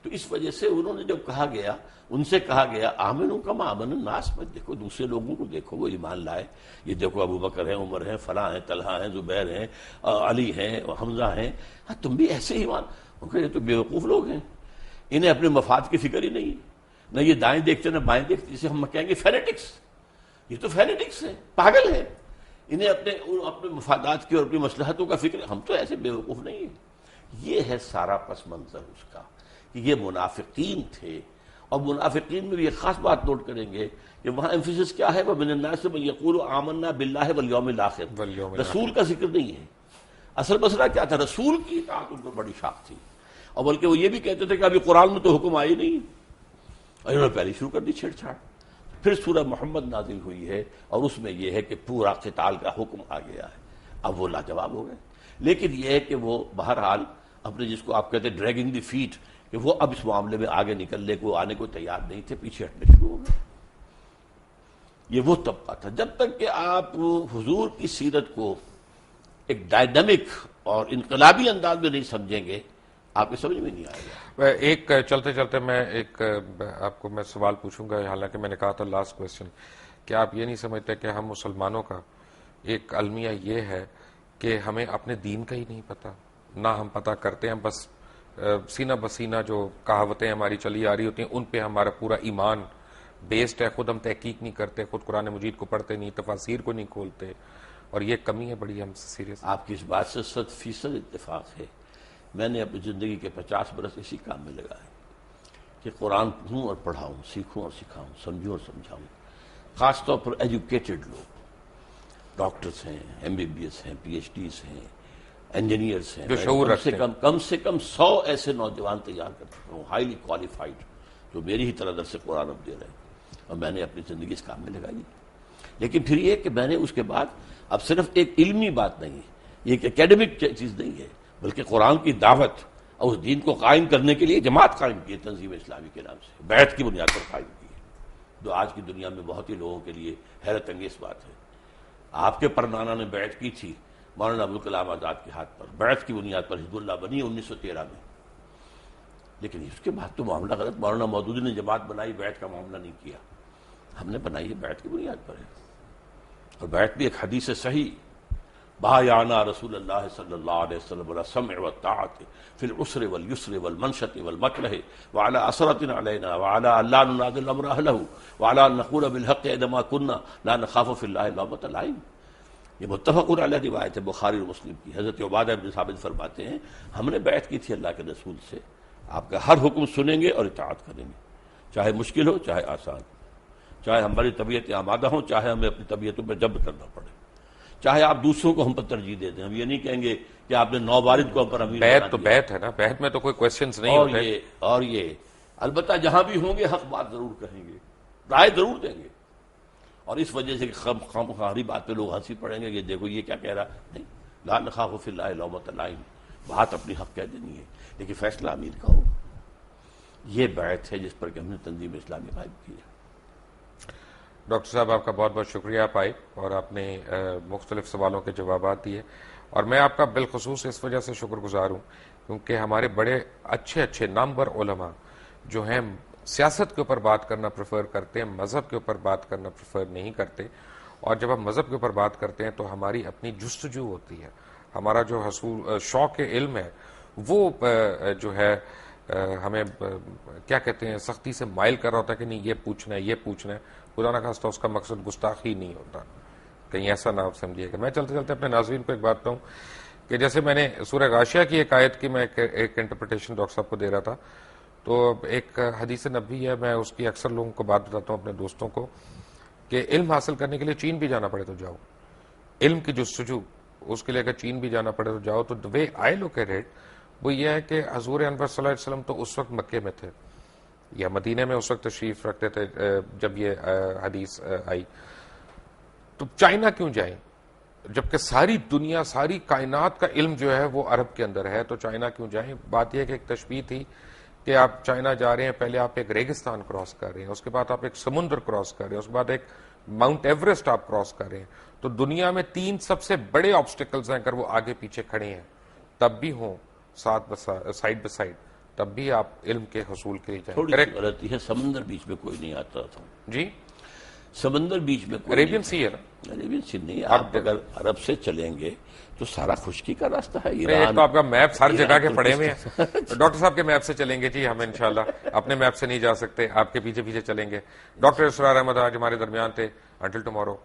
تو اس وجہ سے انہوں نے جب کہا گیا، ان سے کہا گیا آمنوا کما آمن الناس، میں دیکھو دوسرے لوگوں کو دیکھو وہ ایمان لائے، یہ دیکھو ابو بکر ہیں، عمر ہیں، فلاں ہیں، طلحہ ہیں، زبیر ہیں، علی ہیں، حمزہ ہیں، ہاں تم بھی ایسے ایمان۔ ان کا یہ تو بیوقوف لوگ ہیں، انہیں اپنے مفاد کی فکر ہی نہیں، نہ یہ دائیں دیکھتے نہ بائیں دیکھتے، جسے ہم کہیں گے فینیٹکس، یہ تو فینیٹکس ہیں، پاگل ہیں، انہیں اپنے مفادات کی اور اپنی مصلحتوں کا فکر، ہم تو ایسے بیوقوف نہیں ہیں۔ یہ ہے سارا پس منظر اس کا، کہ یہ منافقین تھے، اور منافقین میں بھی ایک خاص بات نوٹ کریں گے کہ وہاں ایمفیسس کیا ہے، وَمِنَ النَّاسِ مَن يَقُولُ آمَنَّا بِاللَّهِ وَالْيَوْمِ الْآخِرِ، رسول کا ذکر نہیں ہے۔ اصل مسئلہ کیا تھا، رسول کی اطاعت ان کو بڑی شاق تھی، اور بلکہ وہ یہ بھی کہتے تھے کہ ابھی قرآن میں تو حکم آئی نہیں، اور انہوں نے پہلے شروع کر دی چھیڑ چھاڑ۔ پھر سورہ محمد نازل ہوئی ہے، اور اس میں یہ ہے کہ پورا قتال کا حکم آ گیا ہے، اب وہ لاجواب ہو گئے۔ لیکن یہ ہے کہ وہ بہرحال اپنے جس کو آپ کہتے ہیں ڈریگنگ دی فیٹ، کہ وہ اب اس معاملے میں آگے نکلنے کو آنے کو تیار نہیں تھے، پیچھے ہٹنے شروع ہو گئے۔ یہ وہ طبقہ تھا۔ جب تک کہ آپ حضور کی سیرت کو ایک ڈائنامک اور انقلابی انداز میں نہیں سمجھیں گے، آپ کی سمجھ میں نہیں آئے گا۔ ایک چلتے چلتے میں ایک آپ کو میں سوال پوچھوں گا، حالانکہ میں نے کہا تھا لاسٹ کویسچن، کہ آپ یہ نہیں سمجھتے کہ ہم مسلمانوں کا ایک المیہ یہ ہے کہ ہمیں اپنے دین کا ہی نہیں پتہ، نہ ہم پتہ کرتے ہیں، بس سینہ بسینہ جو کہاوتیں ہماری چلی آ رہی ہوتی ہیں ان پہ ہمارا پورا ایمان بیسڈ ہے، خود ہم تحقیق نہیں کرتے، خود قرآن مجید کو پڑھتے نہیں، تفاسیر کو نہیں کھولتے، اور یہ کمی ہے بڑی ہم سے سیریس۔ آپ کی اس بات سے 100% اتفاق ہے، میں نے اپنی زندگی کے 50 برس اسی کام میں لگائے کہ قرآن پڑھوں اور پڑھاؤں، سیکھوں اور سکھاؤں، سمجھوں اور سمجھاؤں. خاص طور پر ایجوکیٹڈ لوگ، ڈاکٹرز ہیں، MBBS ہیں، PhDs ہیں، انجینئرس ہیں، جو شعور رکھتے ہیں. کم سے کم 100 ایسے نوجوان تیار کر چکا ہوں، ہائیلی کوالیفائڈ، جو میری ہی طرح درس قرآن اب دے رہے ہیں، اور میں نے اپنی زندگی اس کام میں لگائی. لیکن پھر یہ کہ میں نے اس کے بعد اب صرف ایک علمی بات نہیں ہے، یہ ایک اکیڈمک چیز نہیں ہے، بلکہ قرآن کی دعوت اور اس دین کو قائم کرنے کے لیے جماعت قائم کی ہے تنظیم اسلامی کے نام سے، بیعت کی بنیاد پر قائم کی ہے، جو آج کی دنیا میں بہت ہی لوگوں کے لیے حیرت انگیز بات ہے. آپ کے پرنانا نے بیعت کی تھی مولانا ابوالکلام آزاد کے ہاتھ پر، بیعت کی بنیاد پر حزب اللہ بنی 1913 میں. لیکن اس کے بعد تو معاملہ غلط. مولانا مودودی نے جماعت بنائی، بیعت کا معاملہ نہیں کیا. ہم نے بنائی ہے بیعت کی بنیاد پر ہے، اور بیعت بھی ایک حدیث صحیح، بایعنا رسول اللہ صلی اللہ علیہ وسلم علی السمع والطاعۃ فی العسر والیسر والمنشط والمکرہ وعلی اثرۃ علینا وعلی الا ننازع الامر اہلہ وعلی ان نقول بالحق عندما كنا لا نخاف فی اللہ لومۃ لائم. یہ متفق علیہ روایت ہے بخاری اور مسلم کی. حضرت عبادہ بن ثابت فرماتے ہیں ہم نے بیعت کی تھی اللہ کے رسول سے، آپ کا ہر حکم سنیں گے اور اطاعت کریں گے، چاہے مشکل ہو چاہے آسان، چاہے ہماری طبیعت آمادہ ہوں چاہے ہمیں اپنی طبیعتوں پہ جبر کرنا پڑے، چاہے آپ دوسروں کو ہم پر ترجیح دے دیں. ہم یہ نہیں کہیں گے کہ آپ نے 9 وارد کو ہم پر امیر بیعت تو بیعت ہے نا، بیعت میں تو کوئی کوشچنز نہیں ہوتے. اور یہ البتہ جہاں بھی ہوں گے حق بات ضرور کہیں گے، رائے ضرور دیں گے. اور اس وجہ سے خامخواہی بات پہ لوگ ہنسی پڑیں گے کہ دیکھو یہ کیا کہہ رہا. نہیں، لا نخاف فی اللہ لومۃ لائم، بات اپنی حق کہہ دینی ہے لیکن فیصلہ امیر کا ہوگا. یہ بیعت ہے جس پر کہ ہم نے تنظیم اسلامی قائم کی ہے. ڈاکٹر صاحب آپ کا بہت بہت شکریہ، آپ آئے اور آپ نے مختلف سوالوں کے جوابات دیے، اور میں آپ کا بالخصوص اس وجہ سے شکر گزار ہوں کیونکہ ہمارے بڑے اچھے نامور علماء جو ہیں سیاست کے اوپر بات کرنا پریفر کرتے ہیں، مذہب کے اوپر بات کرنا پریفر نہیں کرتے. اور جب ہم مذہب کے اوپر بات کرتے ہیں تو ہماری اپنی جستجو ہوتی ہے، ہمارا جو شوق علم ہے وہ جو ہے ہمیں کیا کہتے ہیں سختی سے مائل کر رہا ہوتا ہے کہ نہیں یہ پوچھنا ہے یہ پوچھنا ہے. خدا نہ خواستہ اس کا مقصد گستاخی نہیں ہوتا، کہیں ایسا نہ آپ سمجھیے گا. میں چلتے چلتے اپنے ناظرین کو ایک بات کہوں کہ جیسے میں نے سورہ غاشیہ کی ایک آیت کی میں ایک انٹرپریٹیشن ڈاکٹر صاحب کو دے رہا تھا، تو ایک حدیث نبوی ہے، میں اس کی اکثر لوگوں کو بات بتاتا ہوں اپنے دوستوں کو کہ علم حاصل کرنے کے لیے چین بھی جانا پڑے تو جاؤ، علم کی جستجو اس کے لیے اگر چین بھی جانا پڑے تو جاؤ. تو the way I look at it وہ یہ ہے کہ حضور انور صلی اللہ علیہ وسلم تو اس وقت مکے میں تھے یا مدینے میں اس وقت تشریف رکھتے تھے جب یہ حدیث آئی. تو چائنا کیوں جائیں جبکہ ساری دنیا ساری کائنات کا علم جو ہے وہ عرب کے اندر ہے؟ تو چائنا کیوں جائیں؟ بات یہ کہ ایک تشبیہ تھی کہ آپ چائنا جا رہے ہیں، پہلے آپ ایک ریگستان کراس کر رہے ہیں، اس کے بعد آپ ایک سمندر کراس کر رہے ہیں، اس کے بعد ایک ماؤنٹ ایوریسٹ آپ کراس کر رہے ہیں. تو دنیا میں 3 سب سے بڑے آبسٹیکلز ہیں، اگر وہ آگے پیچھے کھڑے ہیں تب بھی ہوں سائڈ بائی سائڈ تب بھی آپ علم کے حصول کے لیے جائیں. تھوڑی سی غلطی ہے، سمندر بیچ میں کوئی نہیں آتا تھا. جی سمندر بیچ میں کوئی عربین سی ہے نا، عربین سی نہیں. آپ اگر عرب سے چلیں گے تو سارا خشکی کا راستہ ہے. ایک تو آپ کا میپ ہر جگہ کے پڑے ہوئے ہیں. ڈاکٹر صاحب کے میپ سے چلیں گے جی، ہم انشاءاللہ اپنے میپ سے نہیں جا سکتے، آپ کے پیچھے پیچھے چلیں گے. ڈاکٹر اسرار احمد آج ہمارے درمیان تھے. Until tomorrow.